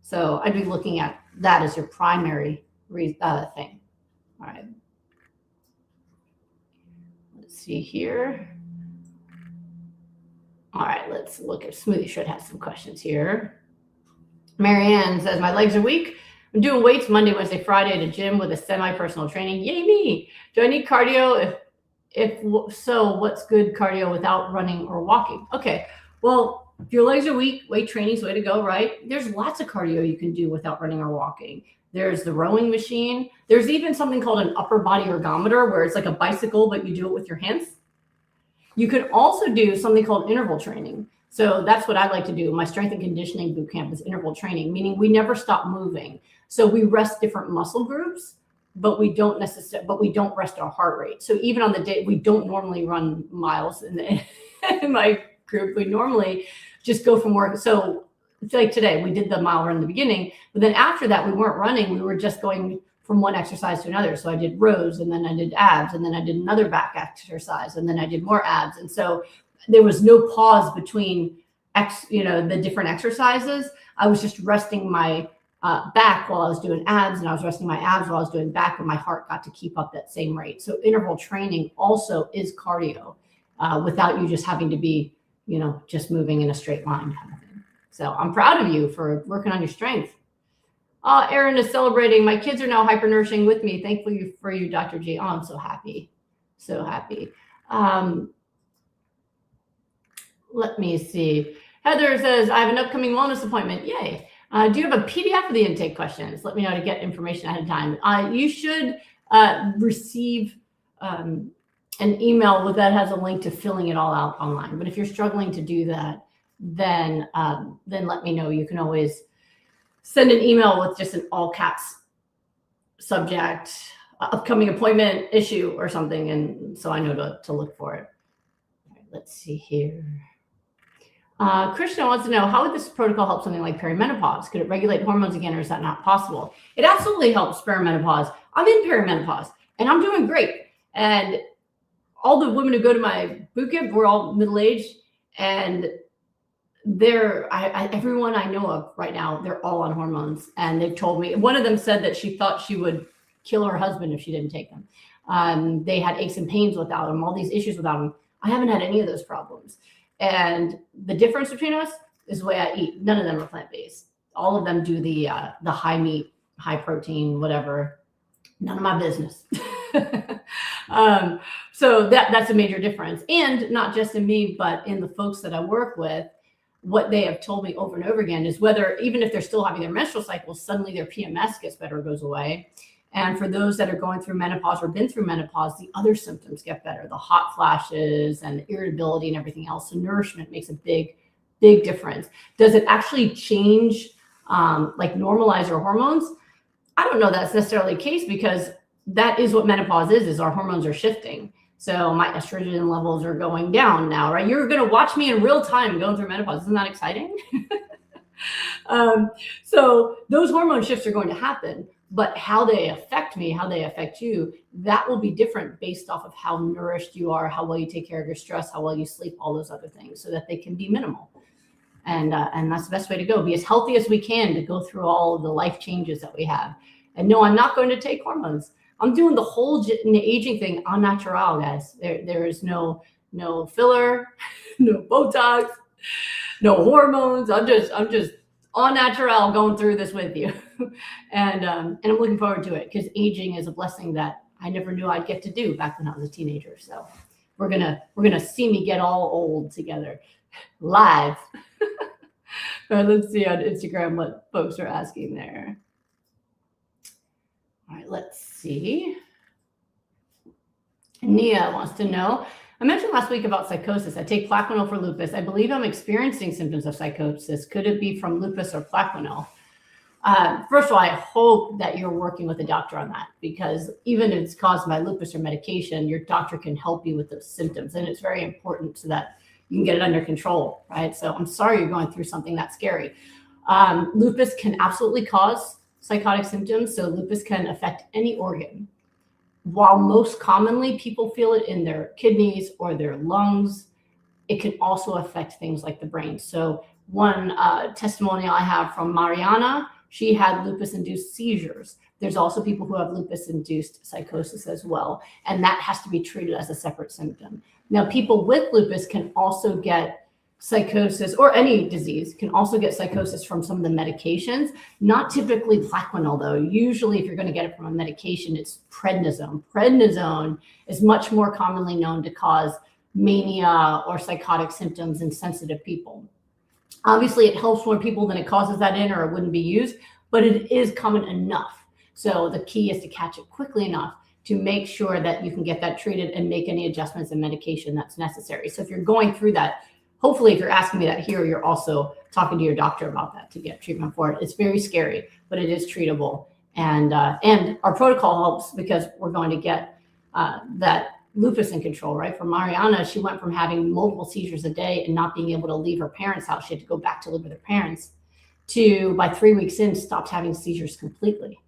So I'd be looking at that as your primary thing. All right. Let's see here. All right, let's look at Smoothie Shred has some questions here. Marianne says, my legs are weak. I'm doing weights Monday, Wednesday, Friday at a gym with a semi-personal training. Yay me. Do I need cardio? If so, what's good cardio without running or walking? Okay, well, if your legs are weak, weight training's the way to go, right? There's lots of cardio you can do without running or walking. There's the rowing machine. There's even something called an upper body ergometer, where it's like a bicycle, but you do it with your hands. You can also do something called interval training. So that's what I like to do. My strength and conditioning boot camp is interval training, meaning we never stop moving. So we rest different muscle groups, but we don't rest our heart rate. So even on the day, we don't normally run miles in my group. We normally just go from work. So it's like today, we did the mile run in the beginning, but then after that, we weren't running. We were just going from one exercise to another. So I did rows, and then I did abs, and then I did another back exercise, and then I did more abs. And so there was no pause between the different exercises. I was just resting my back while I was doing abs, and I was resting my abs while I was doing back, and my heart got to keep up that same rate. So interval training also is cardio without you just having to be, just moving in a straight line kind of thing. So I'm proud of you for working on your strength. Erin is celebrating. My kids are now hypernourishing with me. Thankfully for you, Dr. G. Oh, I'm so happy. So happy. Let me see. Heather says, I have an upcoming wellness appointment. Yay. Do you have a PDF of the intake questions? Let me know how to get information ahead of time. You should receive an email that has a link to filling it all out online. But if you're struggling to do that, then let me know. You can always send an email with just an all caps subject, upcoming appointment, issue, or something. And so I know to look for it. All right, let's see here. Krishna wants to know, how would this protocol help something like perimenopause? Could it regulate hormones again, or is that not possible? It absolutely helps perimenopause. I'm in perimenopause and I'm doing great. And all the women who go to my boot camp, we're all middle-aged, and everyone I know of right now, they're all on hormones. And they've told me, one of them said that she thought she would kill her husband if she didn't take them. They had aches and pains without them, all these issues without them. I haven't had any of those problems. And the difference between us is the way I eat. None of them are plant-based. All of them do the high meat, high protein, whatever. None of my business. So that's a major difference. And not just in me, but in the folks that I work with. what they have told me over and over again is whether, even if they're still having their menstrual cycles, suddenly their PMS gets better or goes away. And for those that are going through menopause or been through menopause, the other symptoms get better, the hot flashes and the irritability and everything else. So nourishment makes a big difference. Does it actually change, like normalize your hormones? I don't know that's necessarily the case, because that is what menopause is our hormones are shifting. So my estrogen levels are going down now, right? You're going to watch me in real time going through menopause. Isn't that exciting? So those hormone shifts are going to happen, but how they affect me, how they affect you, that will be different based off of how nourished you are, how well you take care of your stress, how well you sleep, all those other things, so that they can be minimal. And that's the best way to go. Be as healthy as we can to go through all of the life changes that we have. And no, I'm not going to take hormones. I'm doing the whole aging thing en natural, guys. There is no filler, no Botox, no hormones. I'm just en natural going through this with you. And I'm looking forward to it, because aging is a blessing that I never knew I'd get to do back when I was a teenager. So we're gonna see me get all old together live. All right, let's see on Instagram what folks are asking there. All right, let's see. Nia wants to know, I mentioned last week about psychosis. I take Plaquenil for lupus. I believe I'm experiencing symptoms of psychosis. Could it be from lupus or Plaquenil? First of all, I hope that you're working with a doctor on that, because even if it's caused by lupus or medication, your doctor can help you with those symptoms. And it's very important so that you can get it under control, right? So I'm sorry you're going through something that scary. Lupus can absolutely cause psychotic symptoms. So lupus can affect any organ. While most commonly people feel it in their kidneys or their lungs, it can also affect things like the brain. So one testimonial I have from Mariana, she had lupus-induced seizures. There's also people who have lupus-induced psychosis as well, and that has to be treated as a separate symptom. Now, people with lupus can also get psychosis, or any disease can also get psychosis from some of the medications, not typically Plaquenil though. Usually if you're going to get it from a medication, it's prednisone. Prednisone is much more commonly known to cause mania or psychotic symptoms in sensitive people. Obviously it helps more people than it causes that in, or it wouldn't be used, but it is common enough. So the key is to catch it quickly enough to make sure that you can get that treated and make any adjustments in medication that's necessary. So if you're going through that, hopefully if you're asking me that here, you're also talking to your doctor about that to get treatment for it. It's very scary, but it is treatable. And our protocol helps, because we're going to get that lupus in control, right? For Mariana, she went from having multiple seizures a day and not being able to leave her parents' house. She had to go back to live with her parents, to by 3 weeks in, stopped having seizures completely.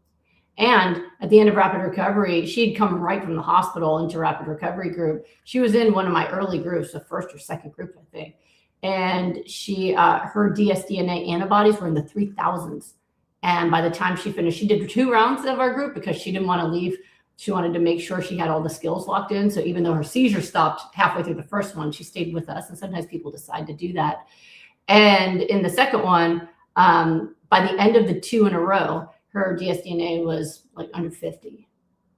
And at the end of rapid recovery, she'd come right from the hospital into rapid recovery group. She was in one of my early groups, the first or second group, I think. And she, her dsDNA antibodies were in the 3,000s. And by the time she finished, she did 2 rounds of our group because she didn't want to leave. She wanted to make sure she had all the skills locked in. So even though her seizure stopped halfway through the first one, she stayed with us. And sometimes people decide to do that. And in the second one, by the end of the 2 in a row, her dsDNA was like under 50.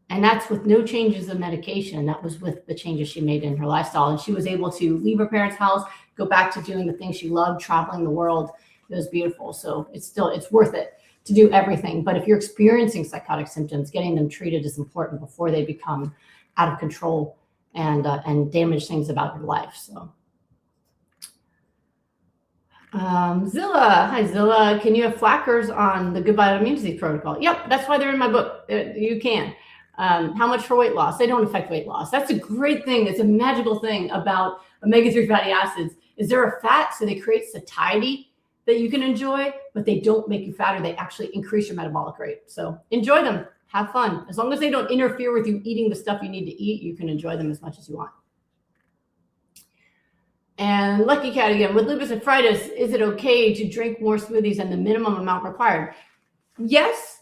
And that's with no changes in medication. That was with the changes she made in her lifestyle. And she was able to leave her parents' house, go back to doing the things she loved, traveling the world. It was beautiful. So it's worth it to do everything. But if you're experiencing psychotic symptoms, getting them treated is important before they become out of control and damage things about your life. So Zilla, hi Zilla, can you have flackers on the Goodbye Autoimmune Disease protocol? Yep, that's why they're in my book. You can. How much for weight loss? They don't affect weight loss. That's a great thing. It's a magical thing about omega-3 fatty acids is they're a fat, so they create satiety that you can enjoy, but they don't make you fatter. They actually increase your metabolic rate. So enjoy them, have fun. As long as they don't interfere with you eating the stuff you need to eat, you can enjoy them as much as you want. And Lucky Cat again, with lupus nephritis, is it okay to drink more smoothies than the minimum amount required? Yes,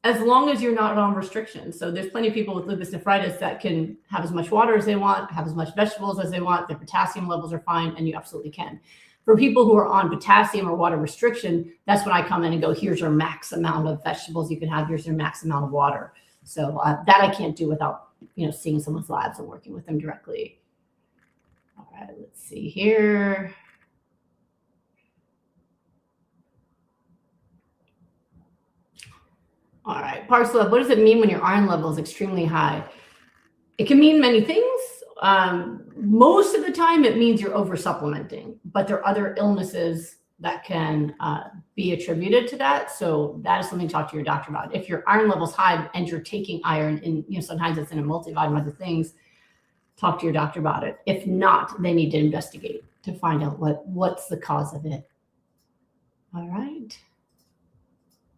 as long as you're not on restrictions. So there's plenty of people with lupus nephritis that can have as much water as they want, have as much vegetables as they want, their potassium levels are fine, and you absolutely can. For people who are on potassium or water restriction, that's when I come in and go, here's your max amount of vegetables you can have, here's your max amount of water. So that I can't do without seeing someone's labs and working with them directly. All right, let's see here. All right, Parks Love, what does it mean when your iron level is extremely high? It can mean many things. Most of the time it means you're over supplementing, but there are other illnesses that can be attributed to that. So that is something to talk to your doctor about. If your iron level's high and you're taking iron, and sometimes it's in a multivitamin, other things, talk to your doctor about it. If not, they need to investigate to find out what's the cause of it. All right.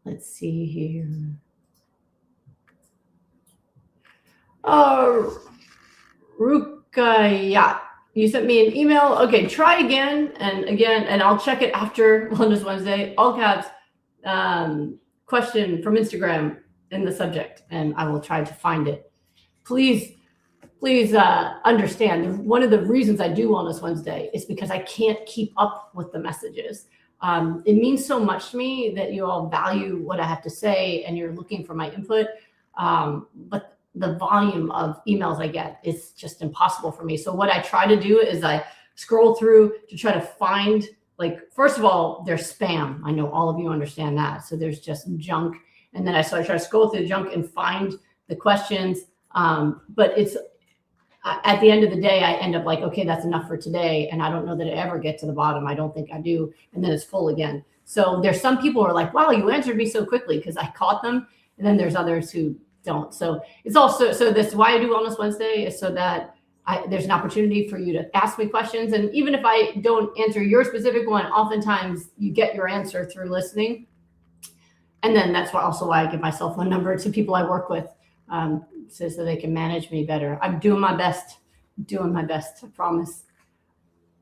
Let's see here. Rukayat, you sent me an email. Okay, try again, and I'll check it after Wellness Wednesday. All caps, question from Instagram in the subject, and I will try to find it. Please understand, one of the reasons I do Wellness Wednesday is because I can't keep up with the messages. It means so much to me that you all value what I have to say and you're looking for my input. But the volume of emails I get is just impossible for me. So what I try to do is I scroll through to try to find, like, first of all, there's spam. I know all of you understand that. So there's just junk. And then I try to scroll through the junk and find the questions. But it's, at the end of the day, I end up like, okay, that's enough for today. And I don't know that I ever get to the bottom. I don't think I do. And then it's full again. So there's some people who are like, wow, you answered me so quickly because I caught them. And then there's others who don't. So it's also, so this, why I do Wellness Wednesday is so that there's an opportunity for you to ask me questions. And even if I don't answer your specific one, oftentimes you get your answer through listening. And then that's also why I give my cell phone number to people I work with, so they can manage me better. I'm doing my best, I promise.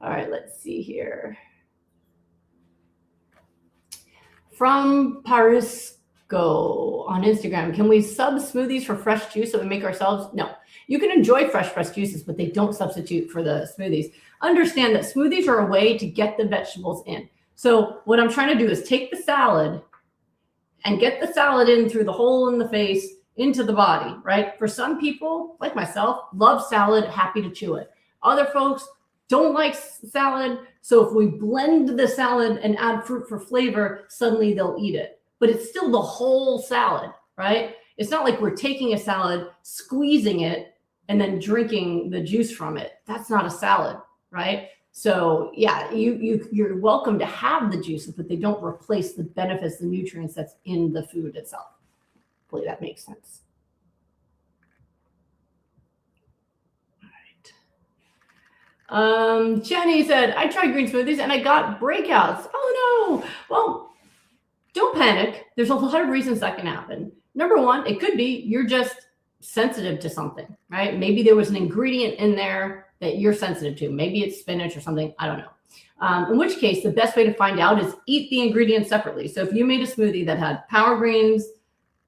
All right, let's see here. From Parisco on Instagram, can we sub smoothies for fresh juice that we make ourselves? No, you can enjoy fresh pressed juices, but they don't substitute for the smoothies. Understand that smoothies are a way to get the vegetables in. So what I'm trying to do is take the salad and get the salad in through the hole in the face into the body, right? For some people, like myself, love salad, happy to chew it. Other folks don't like salad. So if we blend the salad and add fruit for flavor, suddenly they'll eat it. But it's still the whole salad, right? It's not like we're taking a salad, squeezing it, and then drinking the juice from it. That's not a salad, right? So yeah, you're welcome to have the juices, but they don't replace the benefits, the nutrients that's in the food itself. Hopefully that makes sense. All right. Jenny said, I tried green smoothies and I got breakouts. Oh no. Well, don't panic. There's a lot of reasons that can happen. Number one, it could be you're just sensitive to something, right? Maybe there was an ingredient in there that you're sensitive to. Maybe it's spinach or something. I don't know. In which case, the best way to find out is eat the ingredients separately. So if you made a smoothie that had power greens,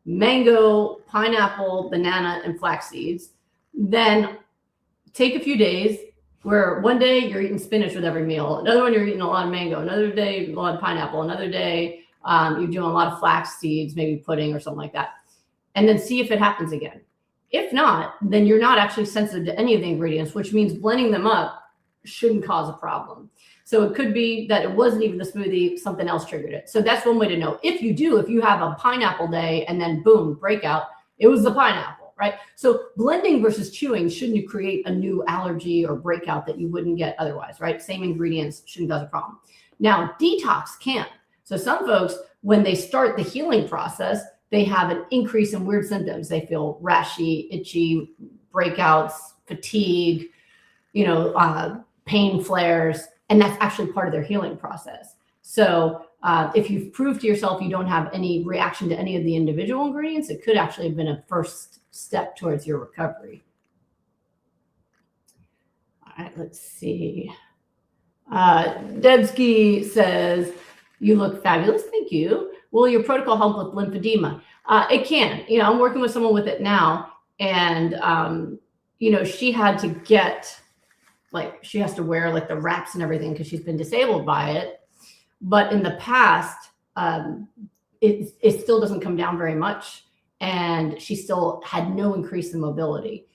mango, pineapple, banana, and flax seeds, then take a few days where one day you're eating spinach with every meal, another one you're eating a lot of mango, another day a lot of pineapple, another day you're doing a lot of flax seeds, maybe pudding or something like that, and then see if it happens again. If not, then you're not actually sensitive to any of the ingredients, which means blending them up shouldn't cause a problem. So it could be that it wasn't even the smoothie, something else triggered it. So that's one way to know. If you have a pineapple day and then boom, breakout, it was the pineapple, right? So blending versus chewing shouldn't create a new allergy or breakout that you wouldn't get otherwise, right? Same ingredients shouldn't cause a problem. Now, detox can. So some folks, when they start the healing process, they have an increase in weird symptoms. They feel rashy, itchy, breakouts, fatigue, pain flares, and that's actually part of their healing process. So if you've proved to yourself you don't have any reaction to any of the individual ingredients, it could actually have been a first step towards your recovery. All right, let's see. Debsky says, you look fabulous. Thank you. Will your protocol help with lymphedema? It can. I'm working with someone with it now, and she had to get, she has to wear the wraps and everything because she's been disabled by it. But in the past, it still doesn't come down very much, and she still had no increase in mobility.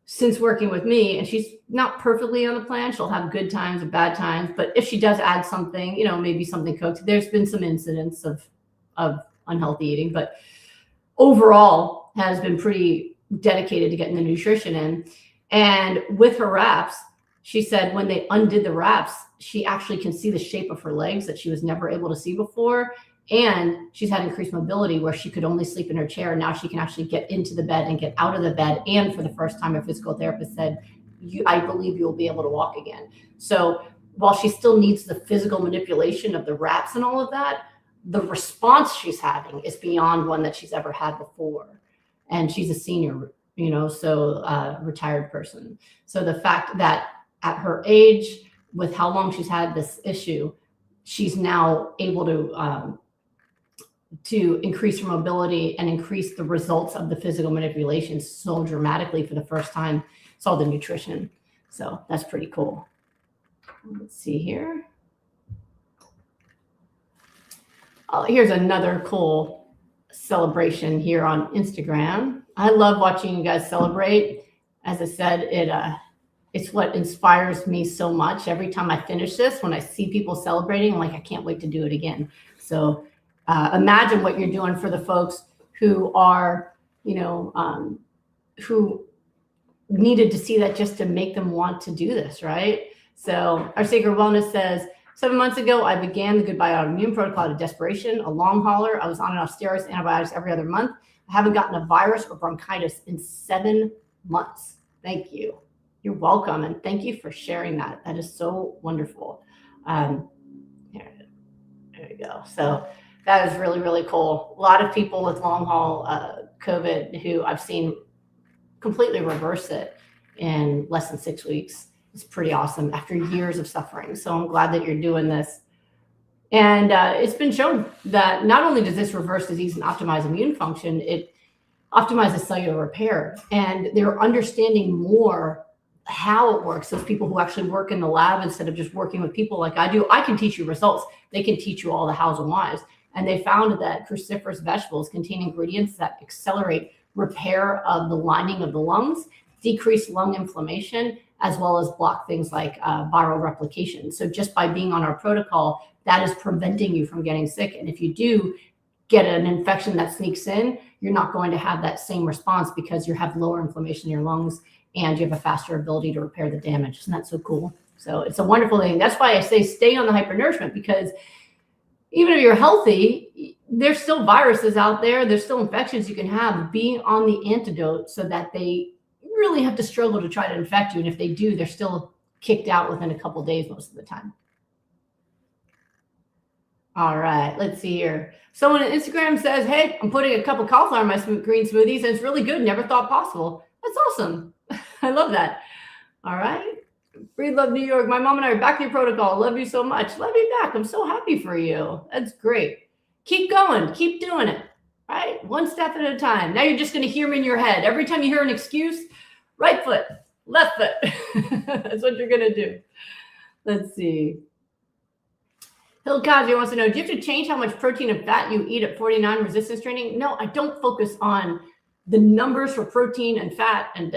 Since working with me, and she's not perfectly on the plan, she'll have good times and bad times, but if she does add something, maybe something cooked, there's been some incidents of unhealthy eating, but overall has been pretty dedicated to getting the nutrition in. And with her wraps, she said when they undid the wraps, she actually can see the shape of her legs that she was never able to see before. And she's had increased mobility where she could only sleep in her chair. Now she can actually get into the bed and get out of the bed. And for the first time, a physical therapist said, I believe you'll be able to walk again. So while she still needs the physical manipulation of the wraps and all of that, the response she's having is beyond one that she's ever had before. And she's a senior, so retired person. So the fact that at her age, with how long she's had this issue, she's now able to increase her mobility and increase the results of the physical manipulation so dramatically for the first time. It's all the nutrition. So that's pretty cool. Let's see here. Oh, here's another cool celebration here on Instagram. I love watching you guys celebrate. As I said, it's what inspires me so much. Every time I finish this, when I see people celebrating, I'm like, I can't wait to do it again. So imagine what you're doing for the folks who are, who needed to see that just to make them want to do this, right? So our Sacred Wellness says, 7 months ago, I began the Goodbye Autoimmune protocol out of desperation, a long hauler. I was on and off steroids, antibiotics every other month. I haven't gotten a virus or bronchitis in 7 months. Thank you. You're welcome. And thank you for sharing that. That is so wonderful. There we go. So that is really, really cool. A lot of people with long haul COVID who I've seen completely reverse it in less than 6 weeks. It's pretty awesome after years of suffering. So I'm glad that you're doing this. And it's been shown that not only does this reverse disease and optimize immune function, it optimizes cellular repair. And they're understanding more how it works. Those people who actually work in the lab instead of just working with people like I do, I can teach you results. They can teach you all the hows and whys. And they found that cruciferous vegetables contain ingredients that accelerate repair of the lining of the lungs, decrease lung inflammation, as well as block things like viral replication. So just by being on our protocol, that is preventing you from getting sick. And if you do get an infection that sneaks in, you're not going to have that same response because you have lower inflammation in your lungs and you have a faster ability to repair the damage. Isn't that so cool? So it's a wonderful thing. That's why I say stay on the hypernourishment, because even if you're healthy, there's still viruses out there. There's still infections you can have. Be on the antidote so that they really have to struggle to try to infect you. And if they do, they're still kicked out within a couple of days most of the time. All right, let's see here. Someone on Instagram says, hey, I'm putting a cup of cauliflower in my green smoothies and it's really good. Never thought possible. That's awesome. I love that. All right. Breathe Love New York. My mom and I are back in your protocol. Love you so much. Love you back. I'm so happy for you. That's great. Keep going. Keep doing it. Right? One step at a time. Now you're just going to hear me in your head. Every time you hear an excuse, right foot, left foot. That's what you're going to do. Let's see. Hill Kaji wants to know, do you have to change how much protein and fat you eat at 49 resistance training? No, I don't focus on the numbers for protein and fat and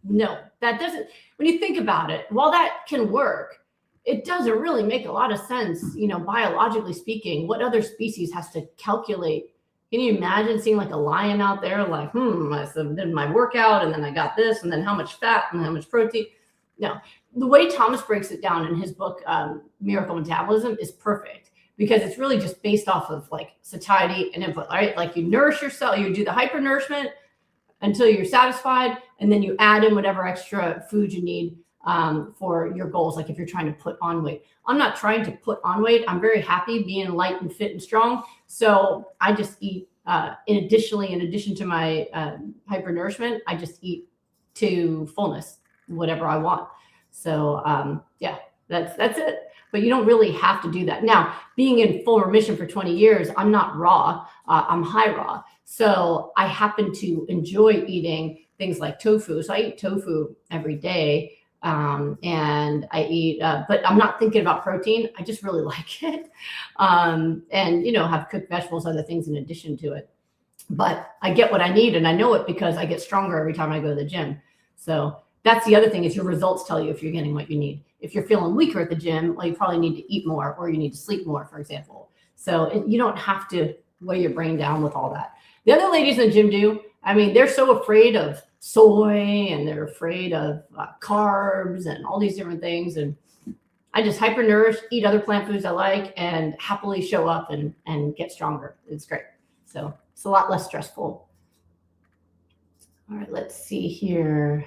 no, that doesn't, when you think about it, while that can work, it doesn't really make a lot of sense, biologically speaking. What other species has to calculate? Can you imagine seeing like a lion out there like, I did my workout and then I got this and then how much fat and how much protein? No, the way Thomas breaks it down in his book, Miracle Metabolism, is perfect because it's really just based off of like satiety and input, right? Like you nourish yourself, you do the hypernourishment until you're satisfied, and then you add in whatever extra food you need for your goals. Like if you're trying to put on weight, I'm not trying to put on weight. I'm very happy being light and fit and strong. So I just eat, in addition to my hypernourishment, I just eat to fullness, whatever I want. So yeah, that's it. But you don't really have to do that. Now, being in full remission for 20 years, I'm not raw, I'm high raw. So I happen to enjoy eating things like tofu. So I eat tofu every day. And I eat, but I'm not thinking about protein. I just really like it. And, have cooked vegetables, other things in addition to it. But I get what I need and I know it because I get stronger every time I go to the gym. So that's the other thing is your results tell you if you're getting what you need. If you're feeling weaker at the gym, well, you probably need to eat more or you need to sleep more, for example. So you don't have to weigh your brain down with all that. The other ladies in the gym do. I mean, they're so afraid of soy and they're afraid of carbs and all these different things. And I just hyper-nourish, eat other plant foods I like, and happily show up and get stronger. It's great. So it's a lot less stressful. All right, let's see here.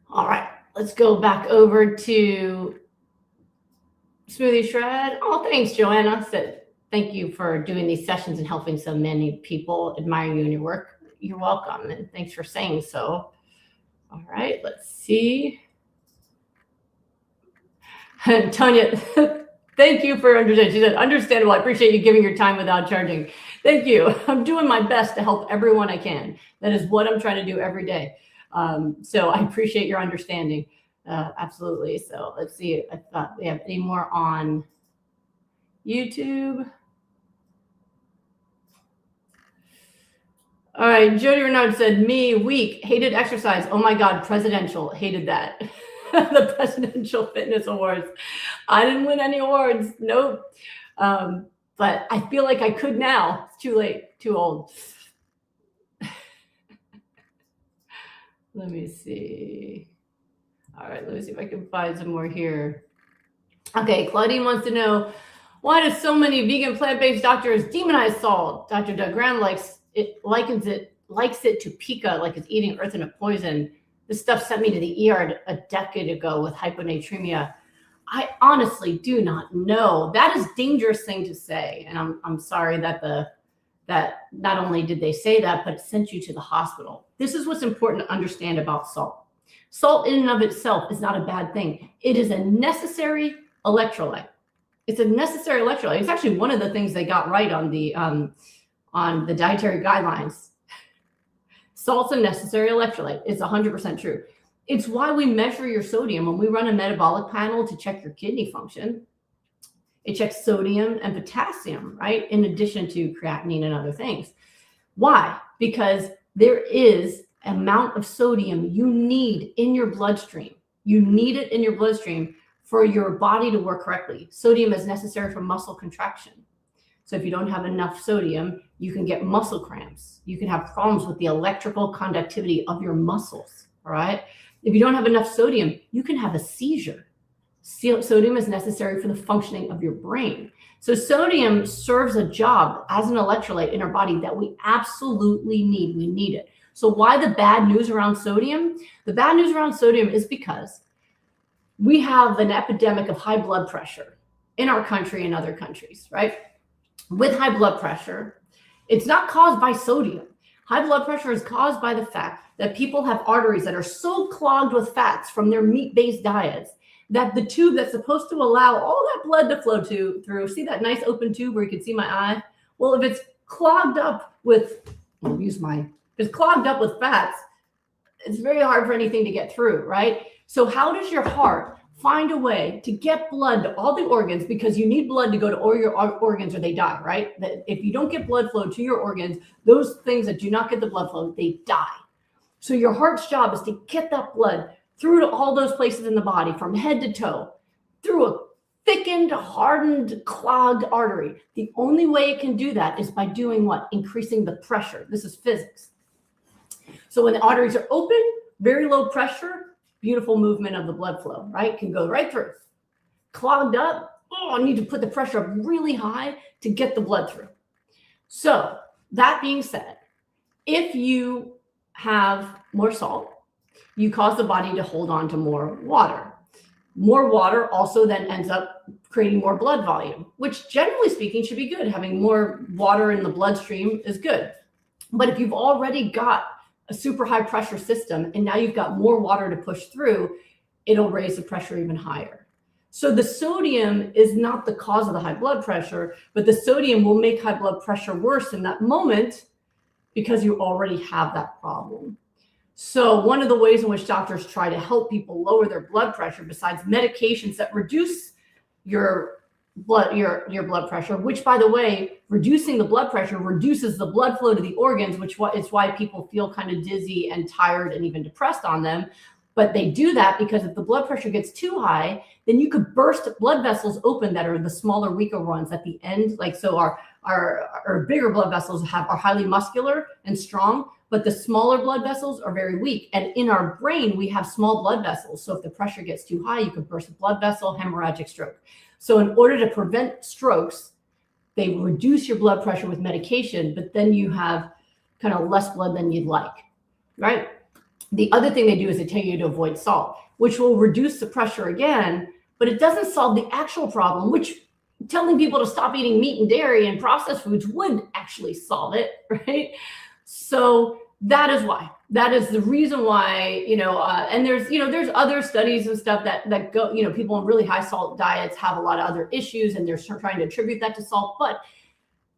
All right, let's go back over to Smoothie Shred. Oh, thanks, Joanna. So thank you for doing these sessions and helping so many people admire you and your work. You're welcome, and thanks for saying so. All right, let's see. And Tanya, thank you for understanding. She said, understandable. I appreciate you giving your time without charging. Thank you. I'm doing my best to help everyone I can. That is what I'm trying to do every day. So I appreciate your understanding. Absolutely. So let's see if we have any more on YouTube. All right. Jody Renard said, me, weak, hated exercise. Oh my God, presidential, hated that. The Presidential Fitness Awards. I didn't win any awards. Nope. But I feel like I could now. It's too late, too old. Let me see. All right, let me see if I can find some more here. Okay, Claudine wants to know, why do so many vegan plant-based doctors demonize salt? Dr. Doug Graham likes it to pica, like it's eating earth and a poison. This stuff sent me to the ER a decade ago with hyponatremia. I honestly do not know. That is a dangerous thing to say. And I'm sorry that that not only did they say that, but it sent you to the hospital. This is what's important to understand about salt. Salt in and of itself is not a bad thing. It is a necessary electrolyte. It's a necessary electrolyte. It's actually one of the things they got right on the dietary guidelines. Salt's a necessary electrolyte. It's 100% true. It's why we measure your sodium when we run a metabolic panel to check your kidney function. It checks sodium and potassium, right? In addition to creatinine and other things. Why? Because there is an amount of sodium you need in your bloodstream. You need it in your bloodstream for your body to work correctly. Sodium is necessary for muscle contraction. So if you don't have enough sodium, you can get muscle cramps. You can have problems with the electrical conductivity of your muscles, all right? If you don't have enough sodium, you can have a seizure. Sodium is necessary for the functioning of your brain. So sodium serves a job as an electrolyte in our body that we absolutely need. We need it. So why the bad news around sodium? The bad news around sodium is because we have an epidemic of high blood pressure in our country and other countries, right? With high blood pressure, it's not caused by sodium. High blood pressure is caused by the fact that people have arteries that are so clogged with fats from their meat-based diets that the tube that's supposed to allow all that blood to flow through, see that nice open tube where you can see my eye? Well, if it's clogged up with, if it's clogged up with fats, it's very hard for anything to get through, right? So how does your heart find a way to get blood to all the organs, because you need blood to go to all your organs or they die, right? That if you don't get blood flow to your organs, those things that do not get the blood flow, they die. So your heart's job is to get that blood through to all those places in the body from head to toe, through a thickened, hardened, clogged artery. The only way it can do that is by doing what? Increasing the pressure. This is physics. So when the arteries are open, very low pressure, beautiful movement of the blood flow, right? Can go right through. Clogged up, I need to put the pressure up really high to get the blood through. So that being said, if you have more salt, you cause the body to hold on to more water. More water also then ends up creating more blood volume, which generally speaking should be good. Having more water in the bloodstream is good. But if you've already got a super high pressure system and now you've got more water to push through, it'll raise the pressure even higher. So the sodium is not the cause of the high blood pressure, but the sodium will make high blood pressure worse in that moment because you already have that problem. So one of the ways in which doctors try to help people lower their blood pressure, besides medications that reduce your blood pressure, which, by the way, reducing the blood pressure reduces the blood flow to the organs, which is why people feel kind of dizzy and tired and even depressed on them. But they do that because if the blood pressure gets too high, then you could burst blood vessels open that are the smaller, weaker ones at the end. Like, so our our bigger blood vessels are highly muscular and strong, but the smaller blood vessels are very weak. And in our brain, we have small blood vessels. So if the pressure gets too high, you can burst a blood vessel, hemorrhagic stroke. So in order to prevent strokes, they reduce your blood pressure with medication, but then you have kind of less blood than you'd like, right? The other thing they do is they tell you to avoid salt, which will reduce the pressure again, but it doesn't solve the actual problem, which telling people to stop eating meat and dairy and processed foods would actually solve it, right? So that is the reason why, and there's other studies and stuff that go, people on really high salt diets have a lot of other issues, and they're trying to attribute that to salt. But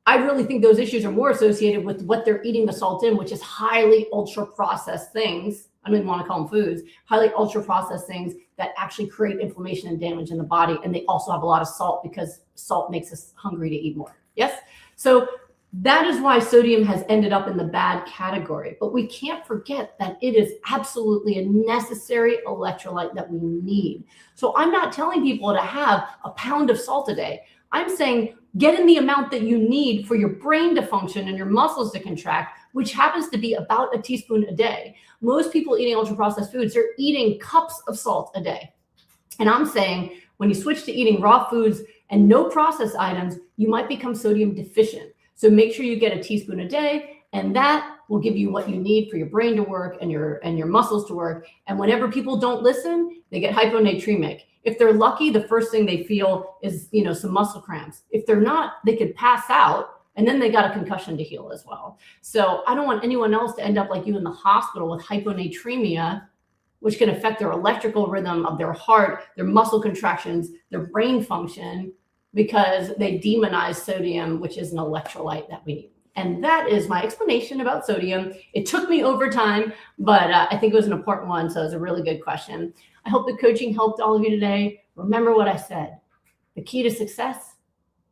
I really think those issues are more associated with what they're eating the salt in, which is highly ultra processed things. I don't even want to call them foods, highly ultra processed things that actually create inflammation and damage in the body. And they also have a lot of salt because salt makes us hungry to eat more. Yes. So that is why sodium has ended up in the bad category. But we can't forget that it is absolutely a necessary electrolyte that we need. So I'm not telling people to have a pound of salt a day. I'm saying get in the amount that you need for your brain to function and your muscles to contract, which happens to be about a teaspoon a day. Most people eating ultra-processed foods are eating cups of salt a day. And I'm saying when you switch to eating raw foods and no processed items, you might become sodium deficient. So make sure you get a teaspoon a day, and that will give you what you need for your brain to work and your muscles to work. And whenever people don't listen, they get hyponatremic. If they're lucky, the first thing they feel is, some muscle cramps. If they're not, they could pass out, and then they got a concussion to heal as well. So I don't want anyone else to end up like you in the hospital with hyponatremia, which can affect their electrical rhythm of their heart, their muscle contractions, their brain function, because they demonize sodium, which is an electrolyte that we need. And that is my explanation about sodium. It took me over time, but I think it was an important one. So it was a really good question. I hope the coaching helped all of you today. Remember what I said. The key to success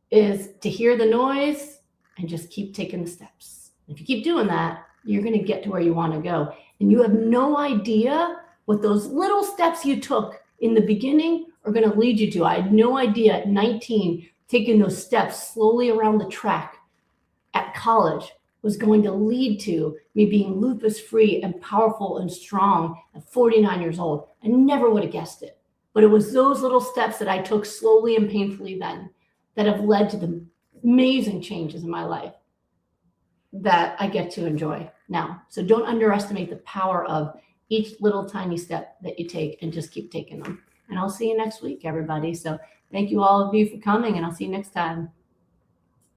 is to hear the noise and just keep taking the steps. If you keep doing that, you're going to get to where you want to go. And you have no idea what those little steps you took in the beginning are going to lead you to. I had no idea at 19, taking those steps slowly around the track at college was going to lead to me being lupus free and powerful and strong at 49 years old. I never would have guessed it. But it was those little steps that I took slowly and painfully then that have led to the amazing changes in my life that I get to enjoy now. So don't underestimate the power of each little tiny step that you take, and just keep taking them. And I'll see you next week, everybody. So thank you all of you for coming, and I'll see you next time.